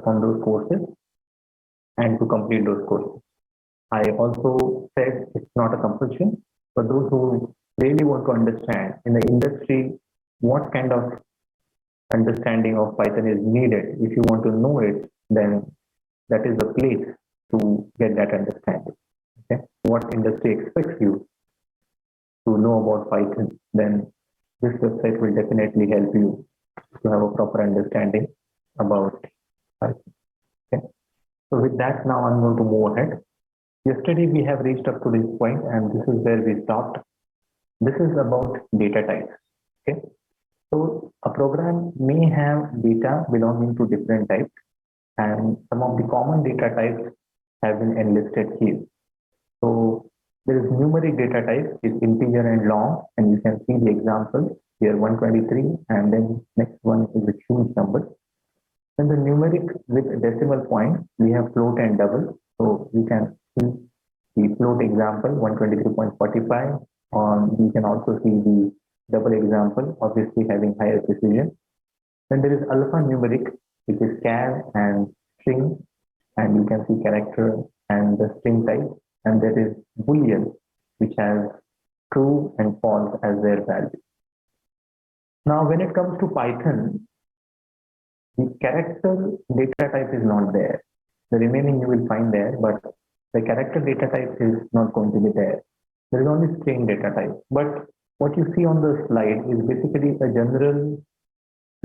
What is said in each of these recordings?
on those courses and to complete those courses. I also said it's not a compulsion, but those who really want to understand in the industry what kind of understanding of Python is needed. If you want to know it, then that is the place to get that understanding. Okay? What industry expects you to know about Python, then this website will definitely help you to have a proper understanding about Python. Okay? So with that, now I'm going to move ahead. Yesterday we have reached up to this point, and this is where we stopped. This is about data types. Okay, so a program may have data belonging to different types, and some of the common data types have been enlisted here. So there is numeric data type, is integer and long, and you can see the example here 123, and then next one is a huge number. Then the numeric with decimal point, we have float and double. So you can see the float example 123.45, you can also see the double example, obviously having higher precision. Then there is alphanumeric, which is char and string, and you can see character and the string type. And there is boolean, which has true and false as their value. Now, when it comes to Python, the character data type is not there. The remaining you will find there, but the character data type is not going to be there. There is only string data type. But what you see on the slide is basically a general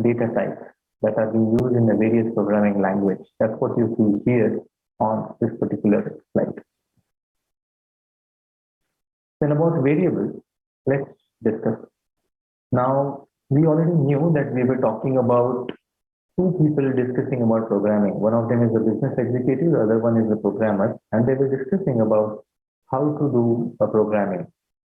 data type that are being used in the various programming language. That's what you see here on this particular slide. Then about variables, let's discuss. Now, we already knew that we were talking about two people discussing about programming. One of them is the business executive, the other one is the programmer, and they were discussing about how to do a programming.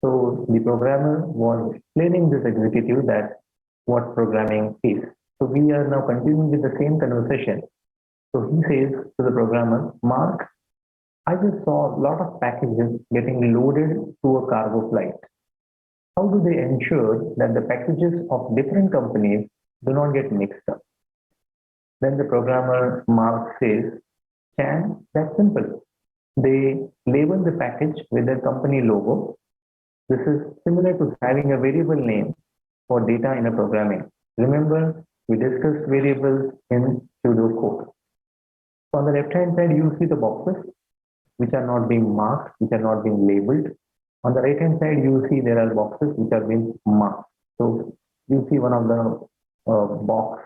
So the programmer was explaining this executive that what programming is. So we are now continuing with the same conversation. So he says to the programmer, Mark, I just saw a lot of packages getting loaded to a cargo flight. How do they ensure that the packages of different companies do not get mixed up? Then the programmer Mark says, that's simple. They label the package with their company logo. This is similar to having a variable name for data in a programming. Remember, we discussed variables in pseudocode. So on the left-hand side, you see the boxes which are not being marked, which are not being labeled. On the right-hand side, you see there are boxes which are being marked. So you see one of the box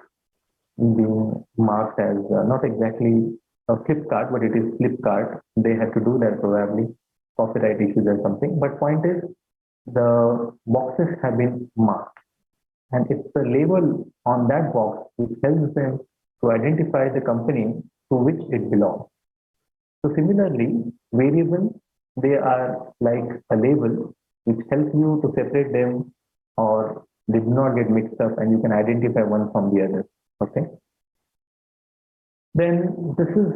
being marked as not exactly a Flipkart, but it is Flipkart. They have to do that probably, copyright issues or something. But point is, the boxes have been marked. And it's the label on that box which helps them to identify the company to which it belongs. So similarly, variables, they are like a label which helps you to separate them or they do not get mixed up and you can identify one from the other. Okay. Then this is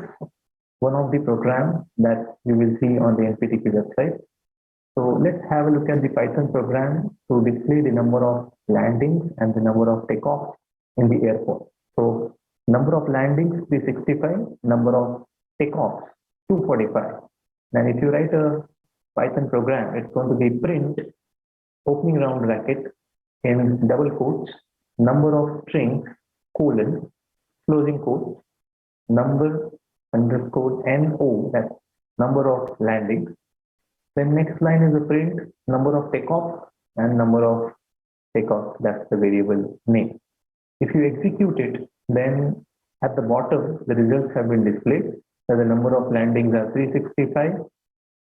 one of the programs that you will see on the NPTQ website. So let's have a look at the Python program to display the number of landings and the number of takeoffs in the airport. So number of landings 365, number of takeoffs 245. Then if you write a Python program, it's going to be print opening round bracket in double quotes, number of strings, colon, closing quotes, number underscore NO, that's number of landings. Then next line is a print number of takeoffs and number of takeoffs, that's the variable name. If you execute it, then at the bottom, the results have been displayed. So the number of landings are 365,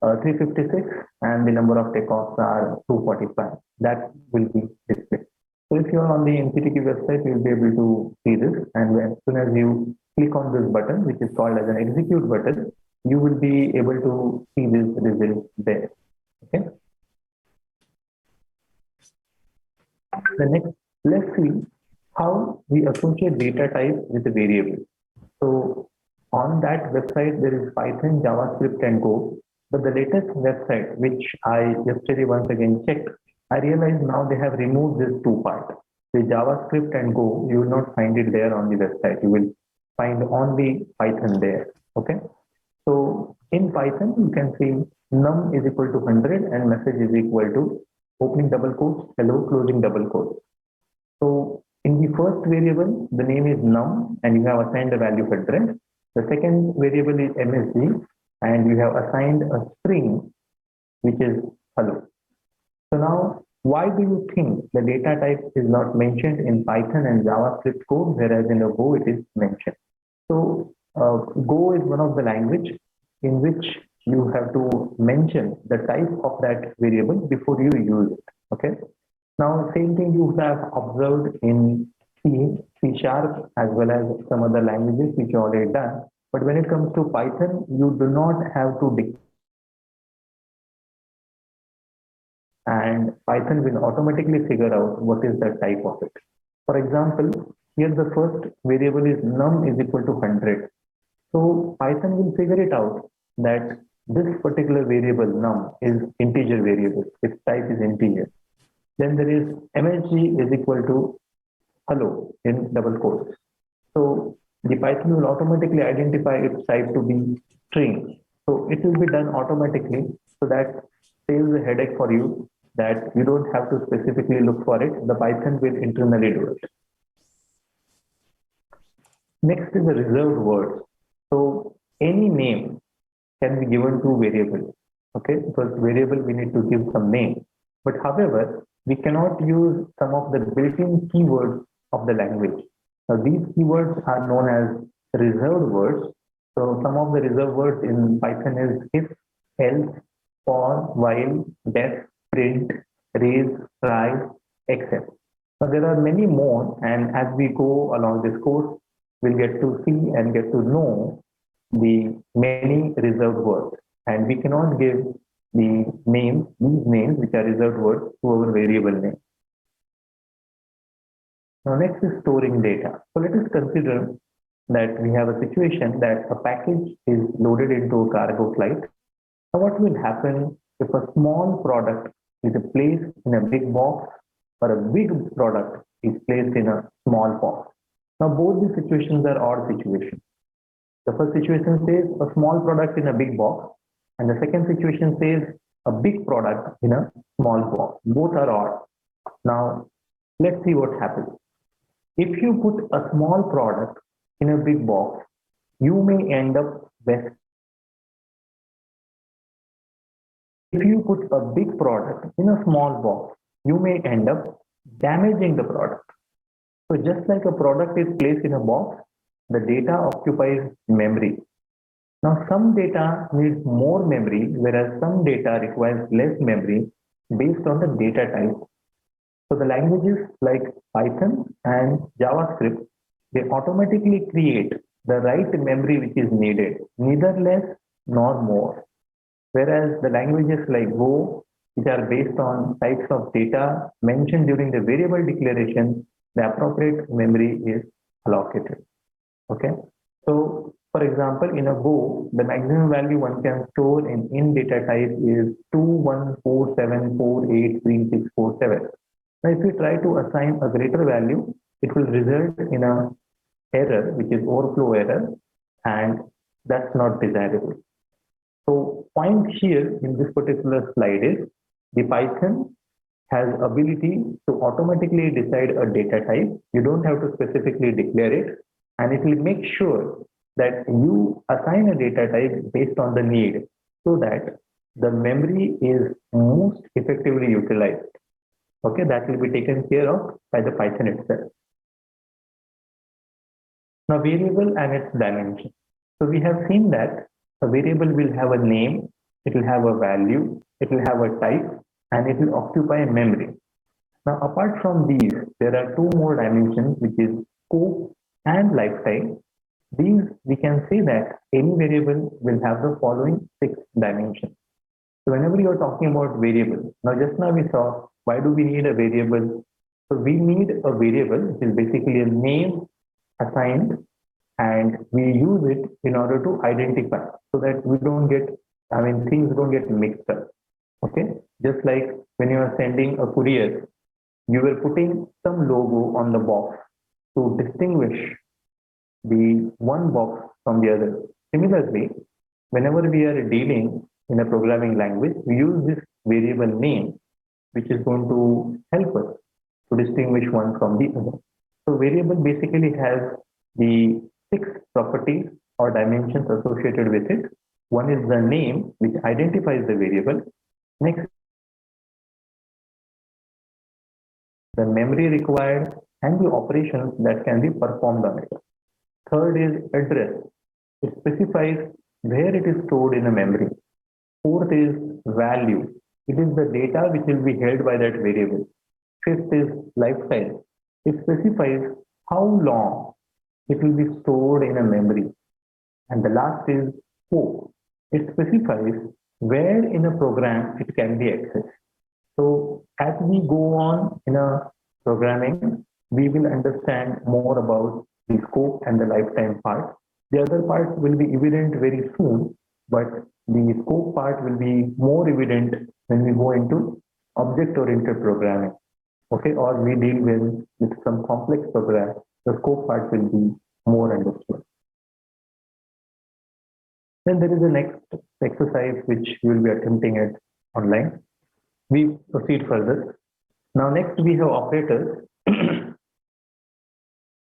356, and the number of takeoffs are 245. That will be displayed. So if you are on the NPTQ website, you will be able to see this. And as soon as you click on this button, which is called as an execute button, you will be able to see this result there. Okay. The next, let's see how we associate data type with a variable. So on that website, there is Python, JavaScript, and Go. But the latest website, which I yesterday once again checked, I realized now they have removed this two parts. The JavaScript and Go, you will not find it there on the website. You will find only Python there. Okay. So in Python, you can see num is equal to 100 and message is equal to opening double quotes, hello, closing double quotes. So in the first variable, the name is num and you have assigned a value 100. The second variable is MSG and you have assigned a string which is hello. So now, why do you think the data type is not mentioned in Python and JavaScript code, whereas in a Go it is mentioned? So Go is one of the language in which you have to mention the type of that variable before you use it. Okay. Now, same thing you have observed in C, C Sharp, as well as some other languages which you already done. But when it comes to Python, you do not have to and Python will automatically figure out what is the type of it. For example, here the first variable is num is equal to 100. So Python will figure it out that this particular variable num is integer variable, its type is integer. Then there is MSG is equal to hello in double quotes. So the Python will automatically identify its type to be string. So it will be done automatically, so that saves a headache for you that you don't have to specifically look for it. The Python will internally do it. Next is the reserved words. So any name can be given to variable. Okay, because variable we need to give some name. But however, we cannot use some of the built-in keywords of the language. Now these keywords are known as reserved words. So some of the reserved words in Python is if, else, for, while, def, print, raise, try, except. So there are many more, and as we go along this course, we'll get to see and get to know the many reserved words. And we cannot give the names, these names which are reserved words, to our variable name. Now next is storing data. So let us consider that we have a situation that a package is loaded into a cargo flight. Now what will happen if a small product is placed in a big box or a big product is placed in a small box? Now both these situations are odd situations. The first situation says a small product in a big box, and the second situation says a big product in a small box. Both are odd. Now let's see what happens. If you put a small product in a big box, you may end up best. If you put a big product in a small box, you may end up damaging the product. So just like a product is placed in a box, the data occupies memory. Now some data needs more memory, whereas some data requires less memory based on the data type. So the languages like Python and JavaScript, they automatically create the right memory which is needed, neither less nor more. Whereas the languages like Go, which are based on types of data mentioned during the variable declaration, the appropriate memory is allocated. Okay. So for example, in a Go, the maximum value one can store in data type is 2147483647. Now, if we try to assign a greater value, it will result in an error, which is overflow error, and that's not desirable. So point here in this particular slide is the Python has ability to automatically decide a data type. You don't have to specifically declare it, and it will make sure that you assign a data type based on the need so that the memory is most effectively utilized. Okay, that will be taken care of by the Python itself. Now, variable and its dimension. So we have seen that a variable will have a name, it will have a value, it will have a type, and it will occupy memory. Now, apart from these, there are two more dimensions, which is scope and lifetime. These, we can say that any variable will have the following 6 dimensions. So whenever you are talking about variable, now just now we saw why do we need a variable? So we need a variable, which is basically a name assigned, and we use it in order to identify so that we don't get, things don't get mixed up. Okay, just like when you are sending a courier, you were putting some logo on the box to distinguish the one box from the other. Similarly, whenever we are dealing in a programming language, we use this variable name, which is going to help us to distinguish one from the other. So variable basically has the 6 properties or dimensions associated with it. One is the name, which identifies the variable. Next, the memory required and the operations that can be performed on it. Third is address. It specifies where it is stored in a memory. Fourth is value. It is the data which will be held by that variable. Fifth is lifetime. It specifies how long it will be stored in a memory. And the last is scope. It specifies where in a program it can be accessed. So as we go on in a programming, we will understand more about the scope and the lifetime part. The other part will be evident very soon, but the scope part will be more evident when we go into object-oriented programming. Okay, or we deal with some complex program, the scope part will be more understood. Then there is the next exercise which we will be attempting it online. We proceed further. Now next we have operators.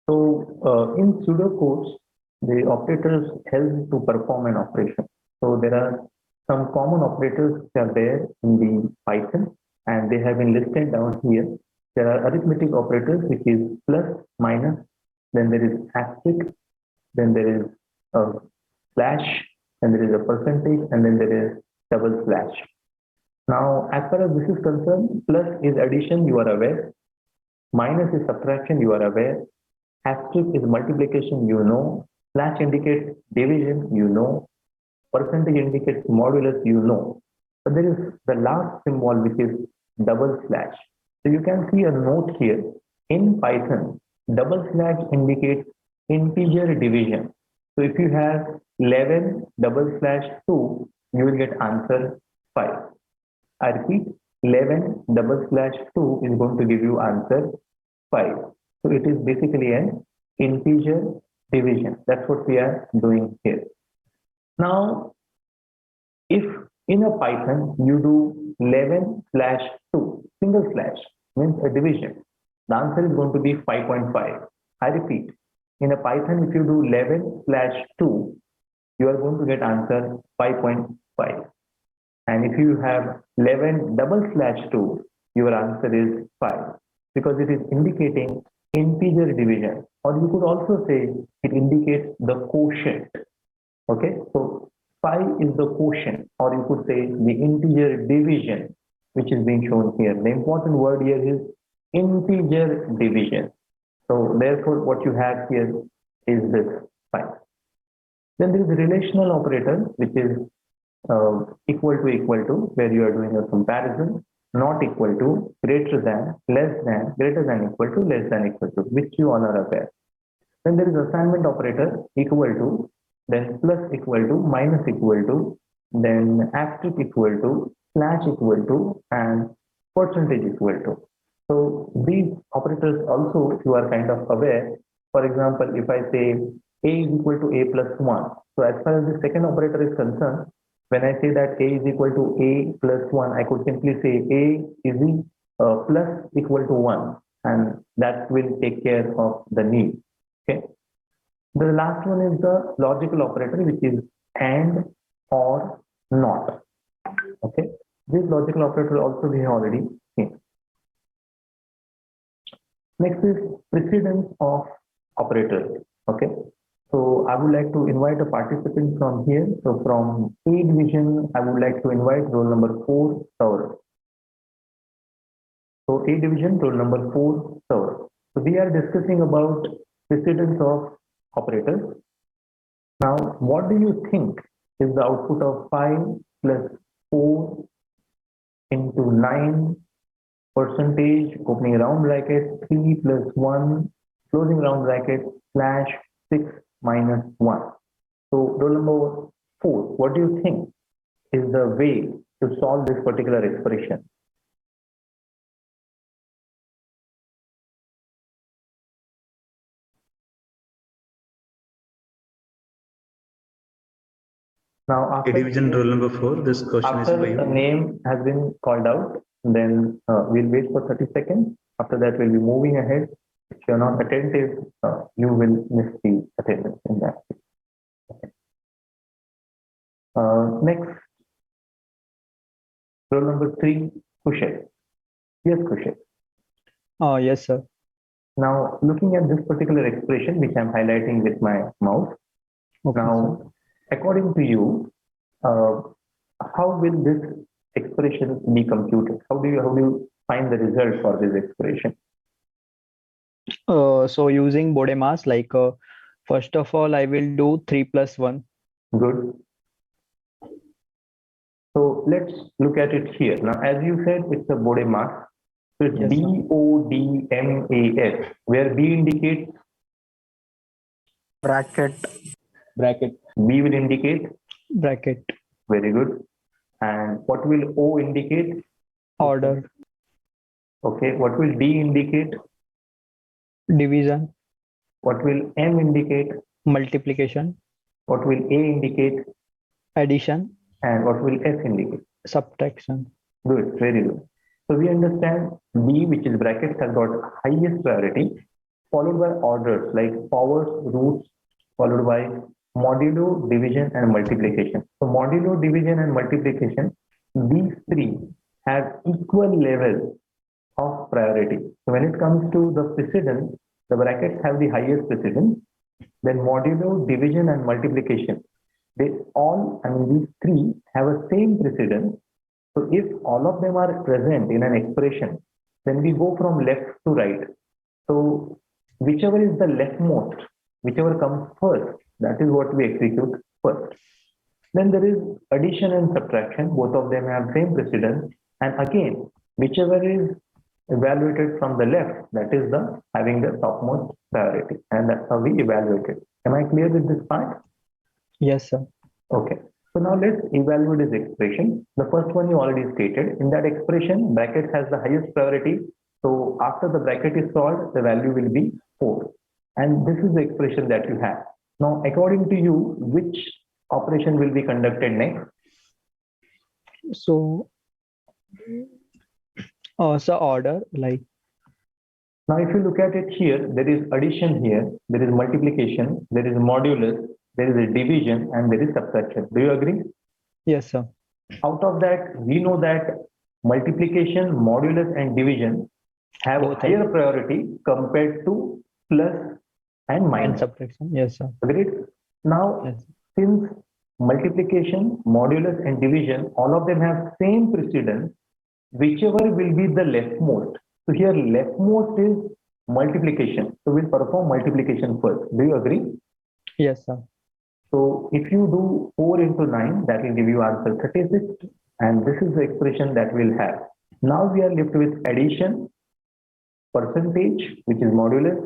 So in pseudocodes, the operators help to perform an operation. So there are some common operators which are there in the Python, and they have been listed down here. There are arithmetic operators, which is plus, minus, then there is asterisk, then there is a slash, and there is a percentage, and then there is double slash. Now, as far as this is concerned, plus is addition, you are aware. Minus is subtraction, you are aware. Asterisk is multiplication, you know. Slash indicates division, you know. Percentage indicates modulus, you know. But there is the last symbol, which is double slash. So you can see a note here. In Python, double slash indicates integer division. So if you have 11 double slash 2, you will get answer 5. I repeat, 11 double slash 2 is going to give you answer 5. So it is basically an integer division. That's what we are doing here. Now, if in a Python you do 11 slash 2, single slash means a division, the answer is going to be 5.5. I repeat, in a Python, if you do 11 slash 2, you are going to get answer 5.5. And if you have 11 double slash 2, your answer is 5, because it is indicating integer division, or you could also say it indicates the quotient. Okay, so 5 is the quotient, or you could say the integer division, which is being shown here. The important word here is integer division. So therefore, what you have here is this 5. Then there is a relational operator, which is equal to, where you are doing a comparison, not equal to, greater than, less than, greater than equal to, less than equal to, which you all are aware. Then there is assignment operator, equal to, then plus equal to, minus equal to, then asterisk equal to, slash equal to, and percentage equal to. So these operators also you are kind of aware. For example, if I say a is equal to a plus 1, so as far as the second operator is concerned, when I say that a is equal to a plus 1, I could simply say a is plus equal to 1, and that will take care of the need. Okay. The last one is the logical operator, which is and, or, not. Okay. This logical operator also we have already seen. Next is precedence of operators. Okay. So I would like to invite a participant from here. So from A division, I would like to invite roll number 4, Saurabh. So A division, roll number 4, Saurabh. So we are discussing about precedence of operators. Now, what do you think is the output of 5 plus 4 into 9 percentage, opening round bracket, 3 plus 1, closing round bracket, slash 6 minus 1. So roll number 4, what do you think is the way to solve this particular expression? Now, after division rule number 4, this question is after for the you. name has been called out, then we'll wait for 30 seconds. After that, we'll be moving ahead. If you're not attentive, you will miss the attendance in that. Next, roll number 3, Kushal. Yes, Kushal. Yes, sir. Now, looking at this particular expression, which I'm highlighting with my mouse. Okay, sir. Now, according to you, how will this expression be computed? How do you find the result for this expression? So using BODMAS, like first of all, I will do 3 plus 1. Good. So let's look at it here. Now, as you said, it's a BODMAS. So it's Yes, sir. BODMAS, where B indicates Bracket. B will indicate. Bracket. Very good. And what will O indicate? Order. Okay. What will D indicate? Division. What will M indicate? Multiplication. What will A indicate? Addition. And what will S indicate? Subtraction. Good. Very good. So we understand B, which is brackets, has got highest priority, followed by orders like powers, roots, followed by modulo, division, and multiplication. So modulo, division, and multiplication, these three have equal level of priority. So when it comes to the precedence, the brackets have the highest precedence. Then modulo, division, and multiplication, they all, these three have a same precedence. So if all of them are present in an expression, then we go from left to right. So whichever is the leftmost, whichever comes first, that is what we execute first. Then there is addition and subtraction. Both of them have same precedence. And again, whichever is evaluated from the left, that is the having the topmost priority. And that's how we evaluate it. Am I clear with this part? Yes, sir. Okay. So now let's evaluate this expression. The first one you already stated. In that expression, bracket has the highest priority. So after the bracket is solved, the value will be 4. And this is the expression that you have. Now, according to you, which operation will be conducted next? So, so order, like. Now, if you look at it here, there is addition here, there is multiplication, there is modulus, there is a division, and there is subtraction. Do you agree? Yes, sir. Out of that, we know that multiplication, modulus, and division have Both higher priority compared to plus and And minus. subtraction. Yes, sir. Agreed? Now, Yes. since multiplication, modulus, and division, all of them have same precedence, whichever will be the leftmost. So here leftmost is multiplication. So we'll perform multiplication first. Do you agree? Yes, sir. So if you do 4 into 9, that will give you answer 36. And this is the expression that we'll have. Now we are left with addition, percentage, which is modulus,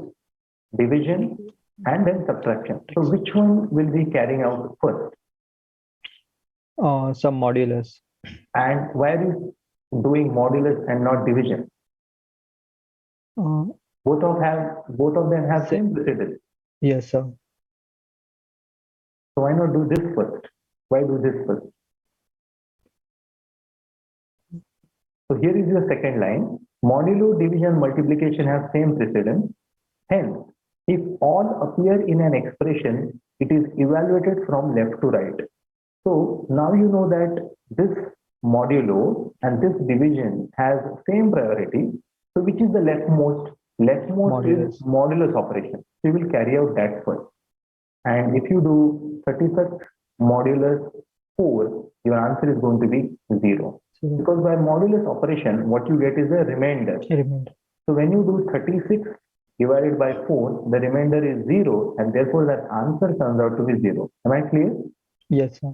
division, and then subtraction. So which one will be carrying out first? Some modulus. And why are you doing modulus and not division? Uh, Both of them have same precedence. yes, sir. So why not do this first? Why do this first? So here is your second line. Modulo, division, multiplication have same precedence. Hence, if all appear in an expression, it is evaluated from left to right. So now you know that this modulo and this division has same priority. So which is the leftmost? Leftmost is modulus operation. So you will carry out that first. And if you do 36 modulus 4, your answer is going to be 0. Because by modulus operation, what you get is a remainder. So when you do 36 divided by 4, the remainder is 0, and therefore that answer turns out to be 0. Am I clear? Yes, sir.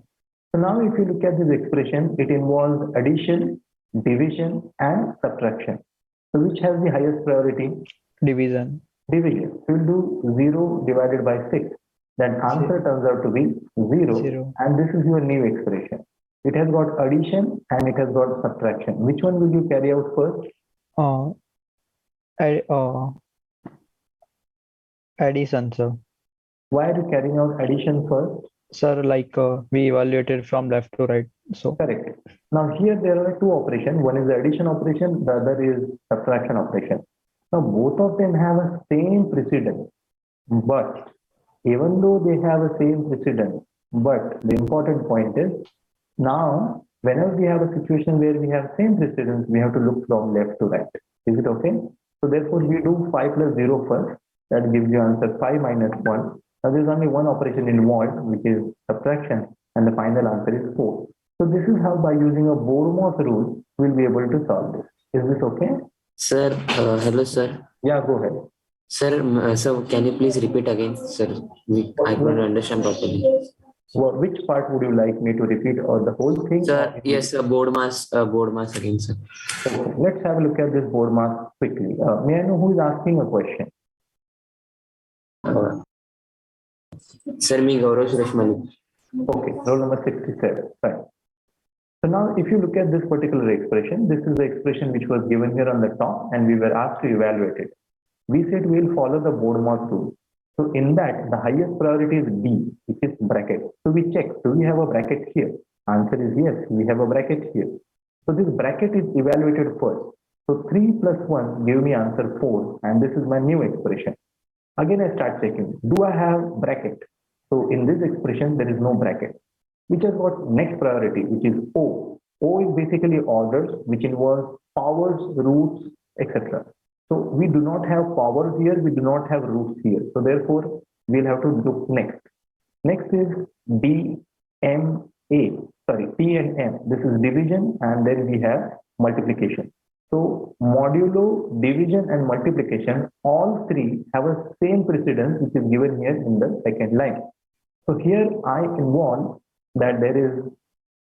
So now if you look at this expression, it involves addition, division, and subtraction. So which has the highest priority? Division. Division. So we'll do 0 divided by 6. Then answer turns out to be 0. And this is your new expression. It has got addition and it has got subtraction. Which one will you carry out first? Addition, sir. Why are you carrying out addition first? Sir, like we evaluated from left to right. So Correct. Now here there are two operations. One is the addition operation, the other is subtraction operation. Now both of them have a same precedence, but even though they have a same precedence, but the important point is now whenever we have a situation where we have same precedence, we have to look from left to right. Is it okay? So therefore we do 5 plus 0 first. That gives you answer 5 minus 1. Now there is only one operation involved, which is subtraction, and the final answer is 4. So this is how by using a Bormoth rule, we'll be able to solve this. Is this okay? Sir, hello, sir. Yeah, go ahead. Sir, so can you please repeat again, sir? I couldn't understand properly. Which part would you like me to repeat, or the whole thing? Sir, yes, board mass again, sir. Okay, let's have a look at this board mass quickly. May I know who is asking a question? Sir, me Gaurav Suresh Malik. Okay, roll number 67. Fine. So now if you look at this particular expression, this is the expression which was given here on the top and we were asked to evaluate it. We said we'll follow the Bodmer rule. So in that, the highest priority is B, which is bracket. So we check, do we have a bracket here? Answer is yes, we have a bracket here. So this bracket is evaluated first. So 3 plus 1 give me answer 4, and this is my new expression. Again, I start checking, do I have bracket? So in this expression, there is no bracket, which has got next priority, which is O. O is basically orders, which involves powers, roots, etc. So we do not have powers here, we do not have roots here. So therefore, we'll have to look next. Next is D, M, A. Sorry, P and M. This is division, and then we have multiplication. So modulo, division, and multiplication, all three have a same precedence, which is given here in the second line. So here I involve that there is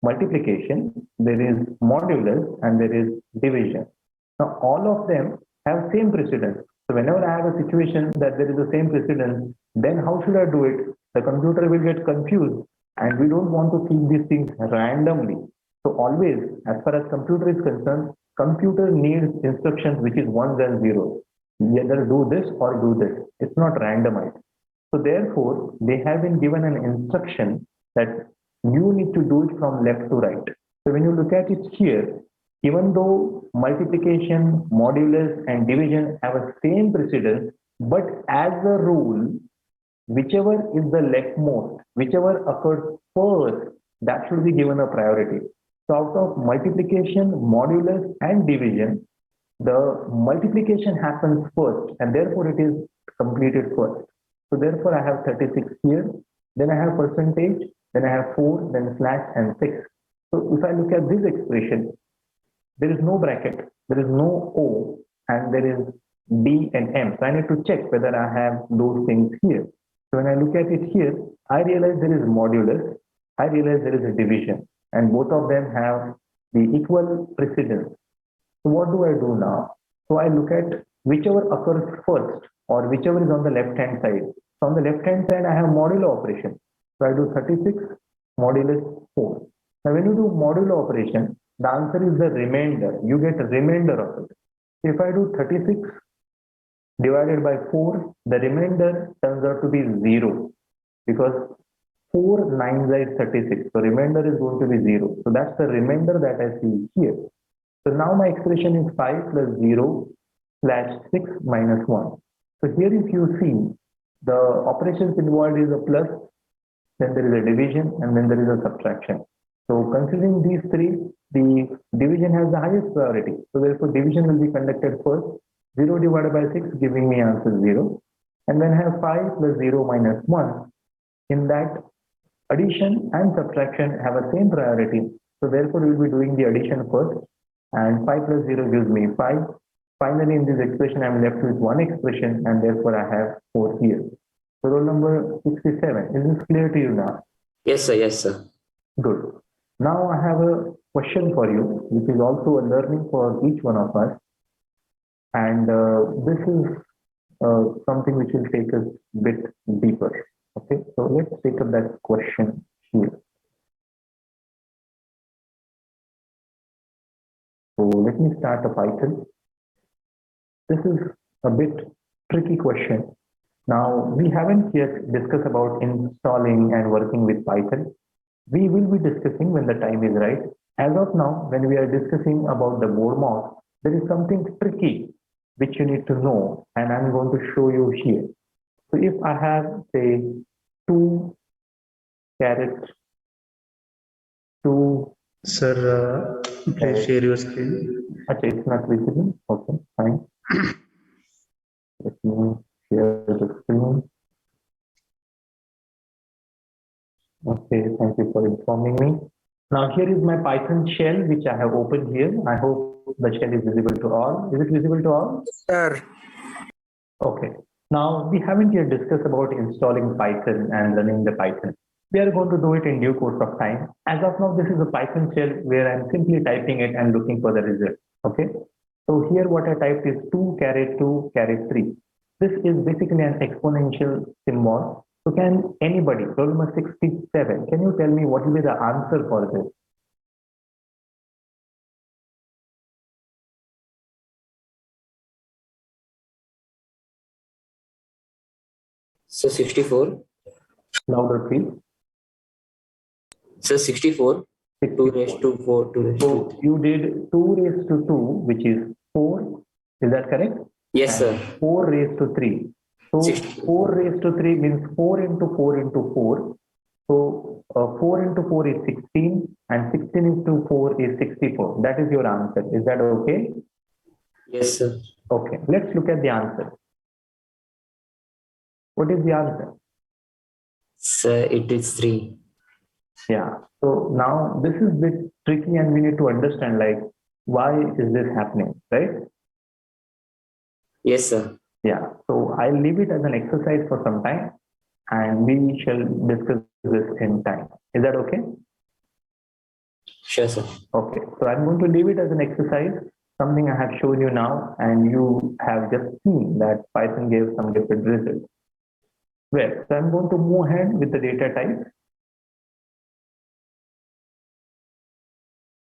multiplication, there is modulus, and there is division. Now all of them have same precedence. So whenever I have a situation that there is the same precedence, then how should I do it? The computer will get confused, and we don't want to keep these things randomly. So always, as far as computer is concerned, computer needs instructions which is ones and zeros. Either do this or do this. It's not randomized. So therefore, they have been given an instruction that you need to do it from left to right. So when you look at it here, even though multiplication, modulus, and division have a same precedence, but as a rule, whichever is the leftmost, whichever occurs first, that should be given a priority. So out of multiplication, modulus, and division, the multiplication happens first, and therefore it is completed first. So therefore I have 36 here, then I have percentage, then I have 4, then slash, and 6. So if I look at this expression, there is no bracket, there is no O, and there is D and M. So I need to check whether I have those things here. So when I look at it here, I realize there is modulus, I realize there is a division, and both of them have the equal precedence. So what do I do now? So I look at whichever occurs first, or whichever is on the left-hand side. So on the left-hand side, I have modulo operation. So I do 36 modulus 4. Now when you do modulo operation, the answer is the remainder. You get a remainder of it. If I do 36 divided by 4, the remainder turns out to be 0, because 4 nines is 36. So remainder is going to be 0. So that's the remainder that I see here. So now my expression is 5 plus 0 slash 6 minus 1. So here if you see, the operations involved is a plus, then there is a division, and then there is a subtraction. So considering these three, the division has the highest priority. So therefore division will be conducted first. 0 divided by 6 giving me answer 0. And then I have 5 plus 0 minus 1. In that, addition and subtraction have a same priority. So therefore we will be doing the addition first. And 5 plus 0 gives me 5. Finally, in this expression, I'm left with one expression, and therefore I have 4 here. So roll number 67. Is this clear to you now? Yes, sir. Yes, sir. Good. Now I have a question for you, which is also a learning for each one of us. And this is something which will take us a bit deeper. Okay, so let's take up that question here. So let me start a Python. This is a bit tricky question, Now, we haven't yet discussed about installing and working with Python. We will be discussing when the time is right. As of now, when we are discussing about the board mouse, there is something tricky which you need to know, and I'm going to show you here. So if I have, say, two carrots, two, Sir, please share your screen. okay, it's not visible. Okay, fine. Let me share the screen. Okay, thank you for informing me. Now here is my Python shell which I have opened here. I hope the shell is visible to all. Is it visible to all? Sir, Okay. Now we haven't yet discussed about installing Python and running the Python. We are going to do it in due course of time. As of now, this is a Python shell where I'm simply typing it and looking for the result. Okay. So here what I typed is 2 caret 2 caret 3. This is basically an exponential symbol. So can anybody, roll number 67, can you tell me what will be the answer for this? So 64. Louder, please. So 64. 2 raised to 4. 2 raised to So you did 2 raised to 2, which is 4. Is that correct? Yes, And sir. 4 raised to 3. So 64. 4 raised to 3 means 4 into 4 into 4. So 4 into 4 is 16 and 16 into 4 is 64. That is your answer. Is that okay? Yes, sir. Okay. Let's look at the answer. What is the answer? Sir, it is 3. Yeah. So now this is a bit tricky and we need to understand like why is this happening, right? Yes, sir. Yeah. So I'll leave it as an exercise for some time and we shall discuss this in time. Is that okay? Sure, sir. Okay. So I'm going to leave it as an exercise, something I have shown you now, and you have just seen that Python gave some different results. Well, so I'm going to move ahead with the data type.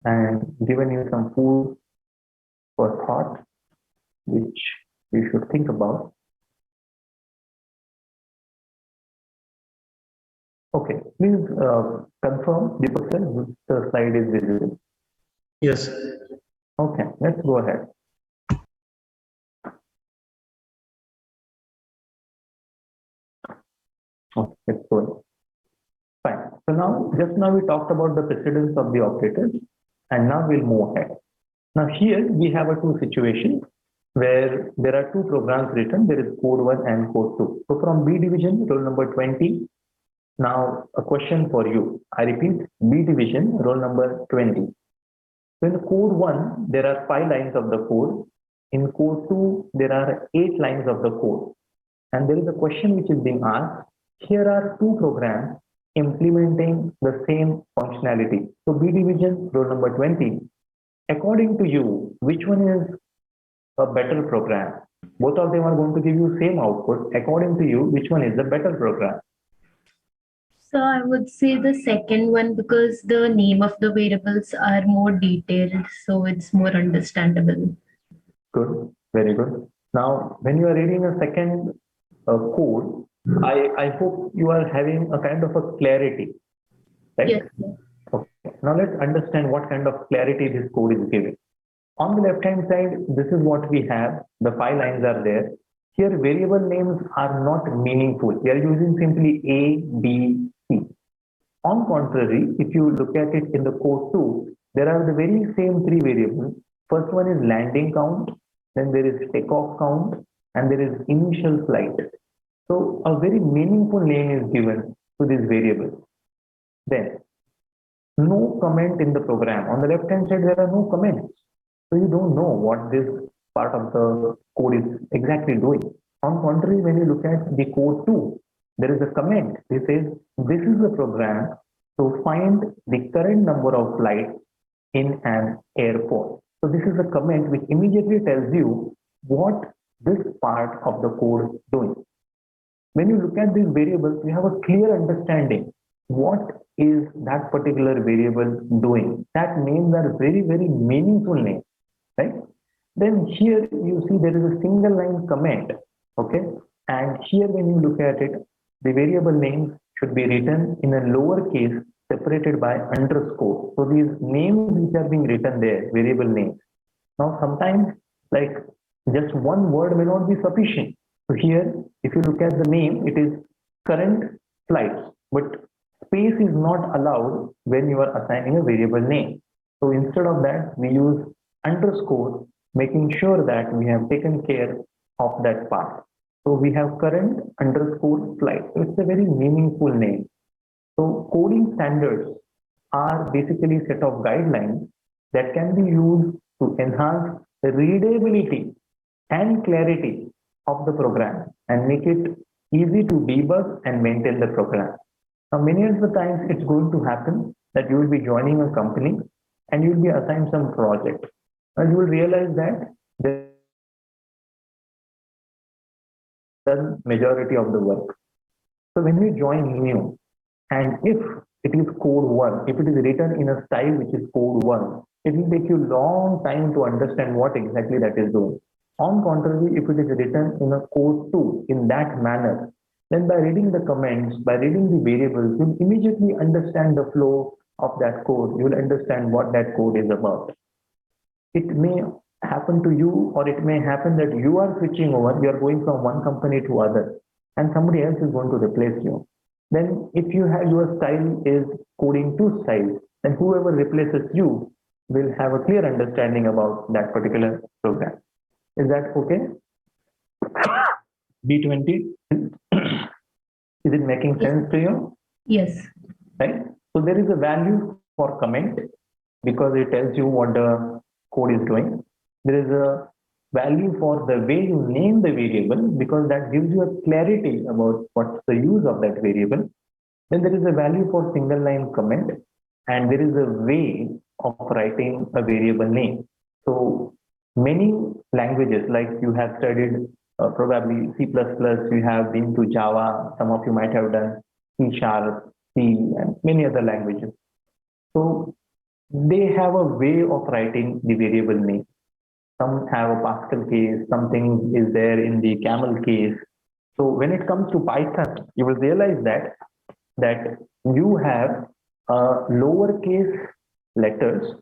And given you some food for thought, which you should think about. Okay, please confirm the person the slide is visible. Yes. Okay, let's go ahead. Okay, let's go ahead. Fine. So now, just now we talked about the precedence of the operators, and now we'll move ahead. Now here we have a two situations where there are two programs written. There is code 1 and code 2. So from B division, roll number 20. Now a question for you. I repeat, B division, roll number 20. So in code 1, there are 5 lines of the code. In code 2, there are 8 lines of the code. And there is a question which is being asked. Here are two programs implementing the same functionality. So B division, roll number 20. According to you, which one is a better program? Both of them are going to give you same output. According to you, which one is the better program? So I would say the second one because the name of the variables are more detailed, so it's more understandable. Good, very good. Now, when you are reading a second code, I hope you are having a kind of a clarity, right? Yes, sir. Okay. Now let's understand what kind of clarity this code is giving. On the left hand side, this is what we have. The 5 lines are there. Here, variable names are not meaningful. We are using simply A, B, C. On contrary, if you look at it in the code 2, there are the very same 3 variables. First one is landing count, then there is takeoff count, and there is initial flight. So a very meaningful name is given to this variable. Then, no comment in the program. On the left hand side, there are no comments. So you don't know what this part of the code is exactly doing. On contrary, when you look at the code 2, there is a comment. It says, this is the program to find the current number of flights in an airport. So this is a comment which immediately tells you what this part of the code is doing. When you look at these variables, you have a clear understanding what is that particular variable doing. That names are very, very meaningful names, right? Then here you see there is a single line comment, okay? And here when you look at it, the variable names should be written in a lowercase separated by underscore. So these names which are being written there, variable names. Now sometimes like just one word may not be sufficient. So here, if you look at the name, it is current flights, but space is not allowed when you are assigning a variable name. So instead of that, we use underscore, making sure that we have taken care of that part. So we have current underscore flight. So it's a very meaningful name. So coding standards are basically a set of guidelines that can be used to enhance the readability and clarity of the program and make it easy to debug and maintain the program. Now, many of the times it's going to happen that you will be joining a company and you will be assigned some project. And you will realize that the majority of the work. So when we join new, and if it is code one, if it is written in a style which is code one, it will take you long time to understand what exactly that is doing. On contrary, if it is written in a code 2 in that manner, then by reading the comments, by reading the variables, you'll immediately understand the flow of that code. You'll understand what that code is about. It may happen to you, or it may happen that you are switching over, you are going from one company to other, and somebody else is going to replace you. Then if you have your style is coding 2 style, then whoever replaces you will have a clear understanding about that particular program. Is that okay? B20, is it making sense to you? Yes. Right? So there is a value for comment because it tells you what the code is doing. There is a value for the way you name the variable because that gives you a clarity about what's the use of that variable. Then there is a value for single line comment, and there is a way of writing a variable name. So many languages, like you have studied probably C++, you have been to Java, some of you might have done C#, C, and many other languages. So they have a way of writing the variable name. Some have a Pascal case, something is there in the camel case. So when it comes to Python, you will realize that you have lowercase letters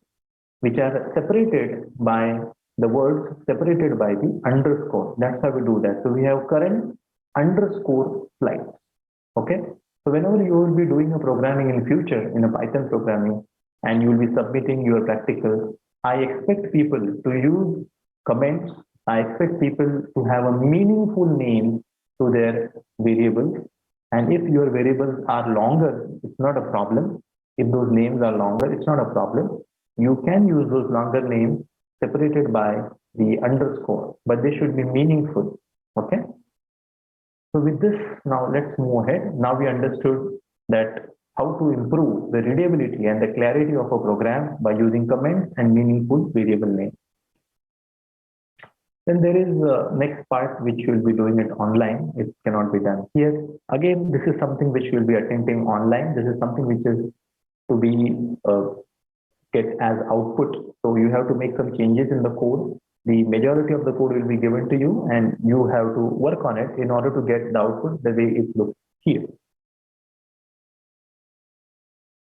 which are separated by the words separated by the underscore. That's how we do that. So we have current underscore flights. Okay. So whenever you will be doing a programming in future in a Python programming and you will be submitting your practicals, I expect people to use comments. I expect people to have a meaningful name to their variables. And if your variables are longer, it's not a problem. If those names are longer, it's not a problem. You can use those longer names separated by the underscore, but they should be meaningful. Okay. So with this, now let's move ahead. Now we understood that how to improve the readability and the clarity of a program by using comments and meaningful variable names. Then there is the next part which you will be doing it online. It cannot be done here. Again, this is something which you will be attempting online. This is something which is to be get as output. So you have to make some changes in the code. The majority of the code will be given to you and you have to work on it in order to get the output the way it looks here.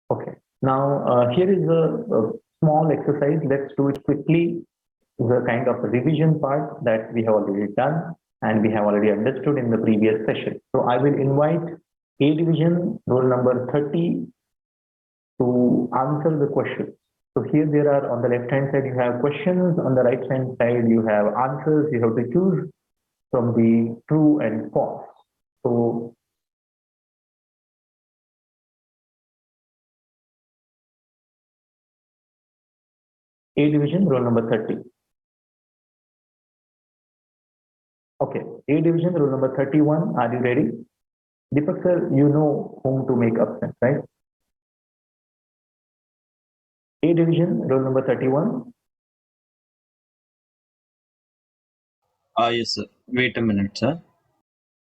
Okay, now here is a small exercise. Let's do it quickly. The kind of revision part that we have already done and we have already understood in the previous session. So I will invite A division, roll number 30 to answer the questions. So here there are on the left hand side, you have questions. On the right hand side, you have answers. You have to choose from the true and false. So A division, roll number 30. Okay, A division, roll number 31. Are you ready? Deepak sir, you know whom to make absent, right? A division, roll number 31. Yes, sir. Wait a minute, sir.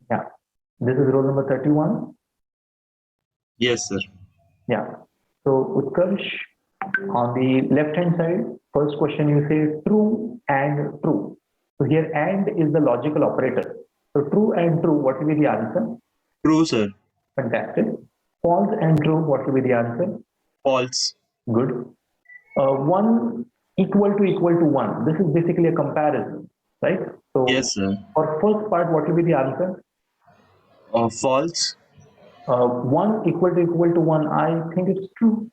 Yeah, this is roll number 31. Yes, sir. Yeah. So Utkarsh, on the left hand side, first question you say true and true. So here and is the logical operator. So true and true, what will be the answer? True, sir. Fantastic. False and true, what will be the answer? False. Good. 1 equal to 1. This is basically a comparison, right? So Yes, sir. for first part, what will be the answer? False. 1 equal to 1. I think it's true.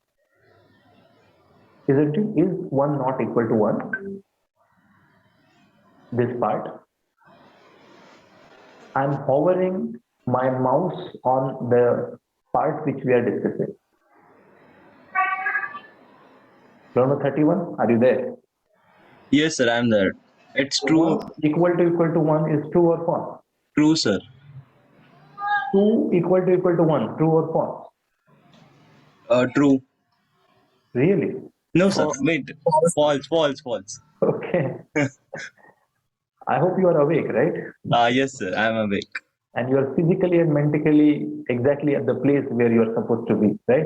Isn't it? Is 1 not equal to 1? This part. I'm hovering my mouse on the part which we are discussing. Number 31, are you there? Yes, sir. I'm there. It's true. 1 equal to 1 is true or false? True, sir. 2 equal to 1, true or false? True. Really? No, sir. Wait. False. False. False. Okay. I hope you are awake, right? Yes, sir. I'm awake. And you are physically and mentally exactly at the place where you are supposed to be, right?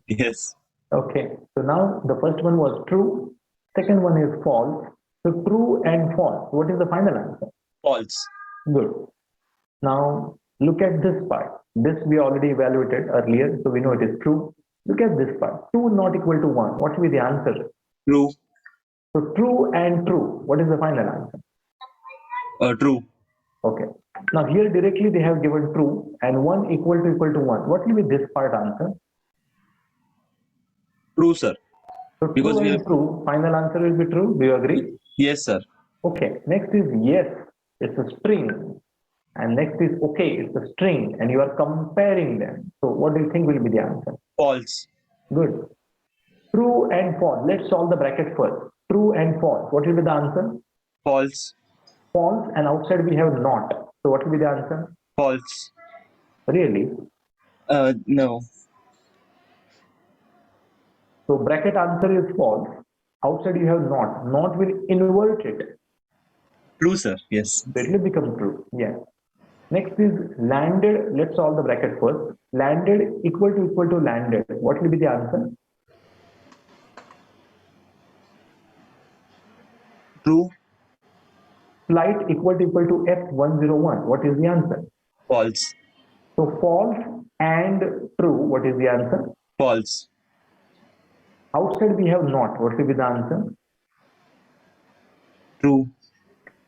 Yes. Okay. So now the first one was true. Second one is false. So true and false. What is the final answer? False. Good. Now look at this part. This we already evaluated earlier, so we know it is true. Look at this part. 2 not equal to 1. What will be the answer? True. So true and true. What is the final answer? True. Okay. Now here directly they have given true and 1 equal to 1. What will be this part answer? True, sir. So Because true we and have- true. Final answer will be true. Do you agree? Yes, sir. Okay. Next is yes. It's a string. And next is okay. It's a string. And you are comparing them. So what do you think will be the answer? False. Good. True and false. Let's solve the bracket first. True and false. What will be the answer? False. False, and outside we have not. So what will be the answer? False. Really? No. So bracket answer is false. Outside you have not. Not will invert it. True, sir. Yes. So it will become true. Yeah. Next is landed. Let's solve the bracket first. Landed equal to landed. What will be the answer? True. Flight equal to F101. What is the answer? False. So false and true. What is the answer? False. Outside we have not. What will be the answer? True.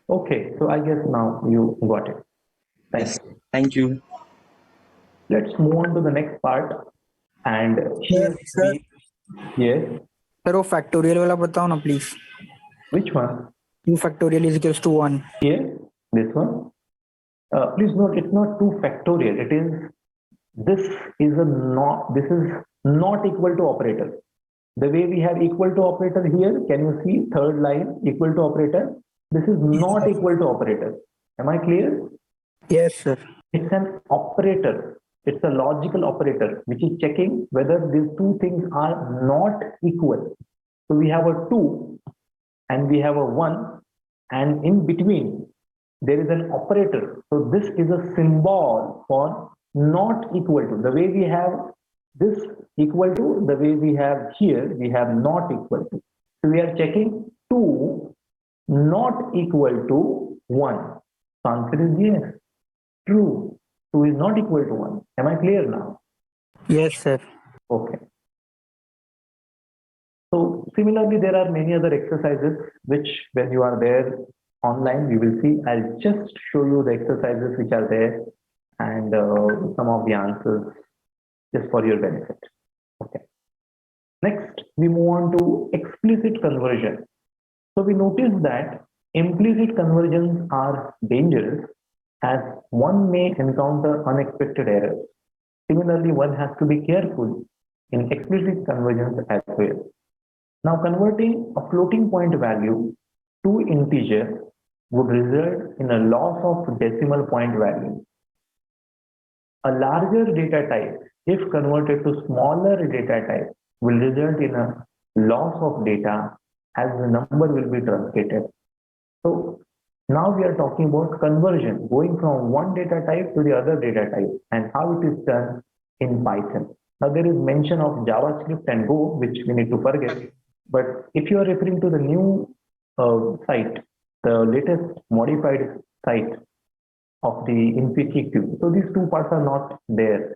Okay. So I guess now you got it. Thanks. Yes. Thank you. Let's move on to the next part. And here sir. yes. Sir वो factorial वाला बताओ ना please. Which one? 2 factorial is equals to 1. Here, this one. Please note, it's not 2 factorial. It is this is a not. This is not equal to operator. The way we have equal to operator here, can you see third line equal to operator? This is not equal to operator. Am I clear? Yes sir. It's an operator. It's a logical operator which is checking whether these two things are not equal. So we have a 2 and we have a 1, and in between there is an operator. So this is a symbol for not equal to. The way we have this equal to, the way we have here, we have not equal to. So we are checking 2 not equal to 1. So answer is yes. True. 2 is not equal to 1. Am I clear now? Yes sir. Okay. So similarly, there are many other exercises which when you are there online, you will see. I'll just show you the exercises which are there and some of the answers just for your benefit. Okay. Next, we move on to explicit conversion. So we notice that implicit conversions are dangerous as one may encounter unexpected errors. Similarly, one has to be careful in explicit conversions as well. Now, converting a floating point value to integer would result in a loss of decimal point value. A larger data type, if converted to smaller data type, will result in a loss of data as the number will be truncated. So now we are talking about conversion, going from one data type to the other data type and how it is done in Python. Now there is mention of JavaScript and Go, which we need to forget. But if you are referring to the new site, the latest modified site, of the InfiniQ. So these two parts are not there.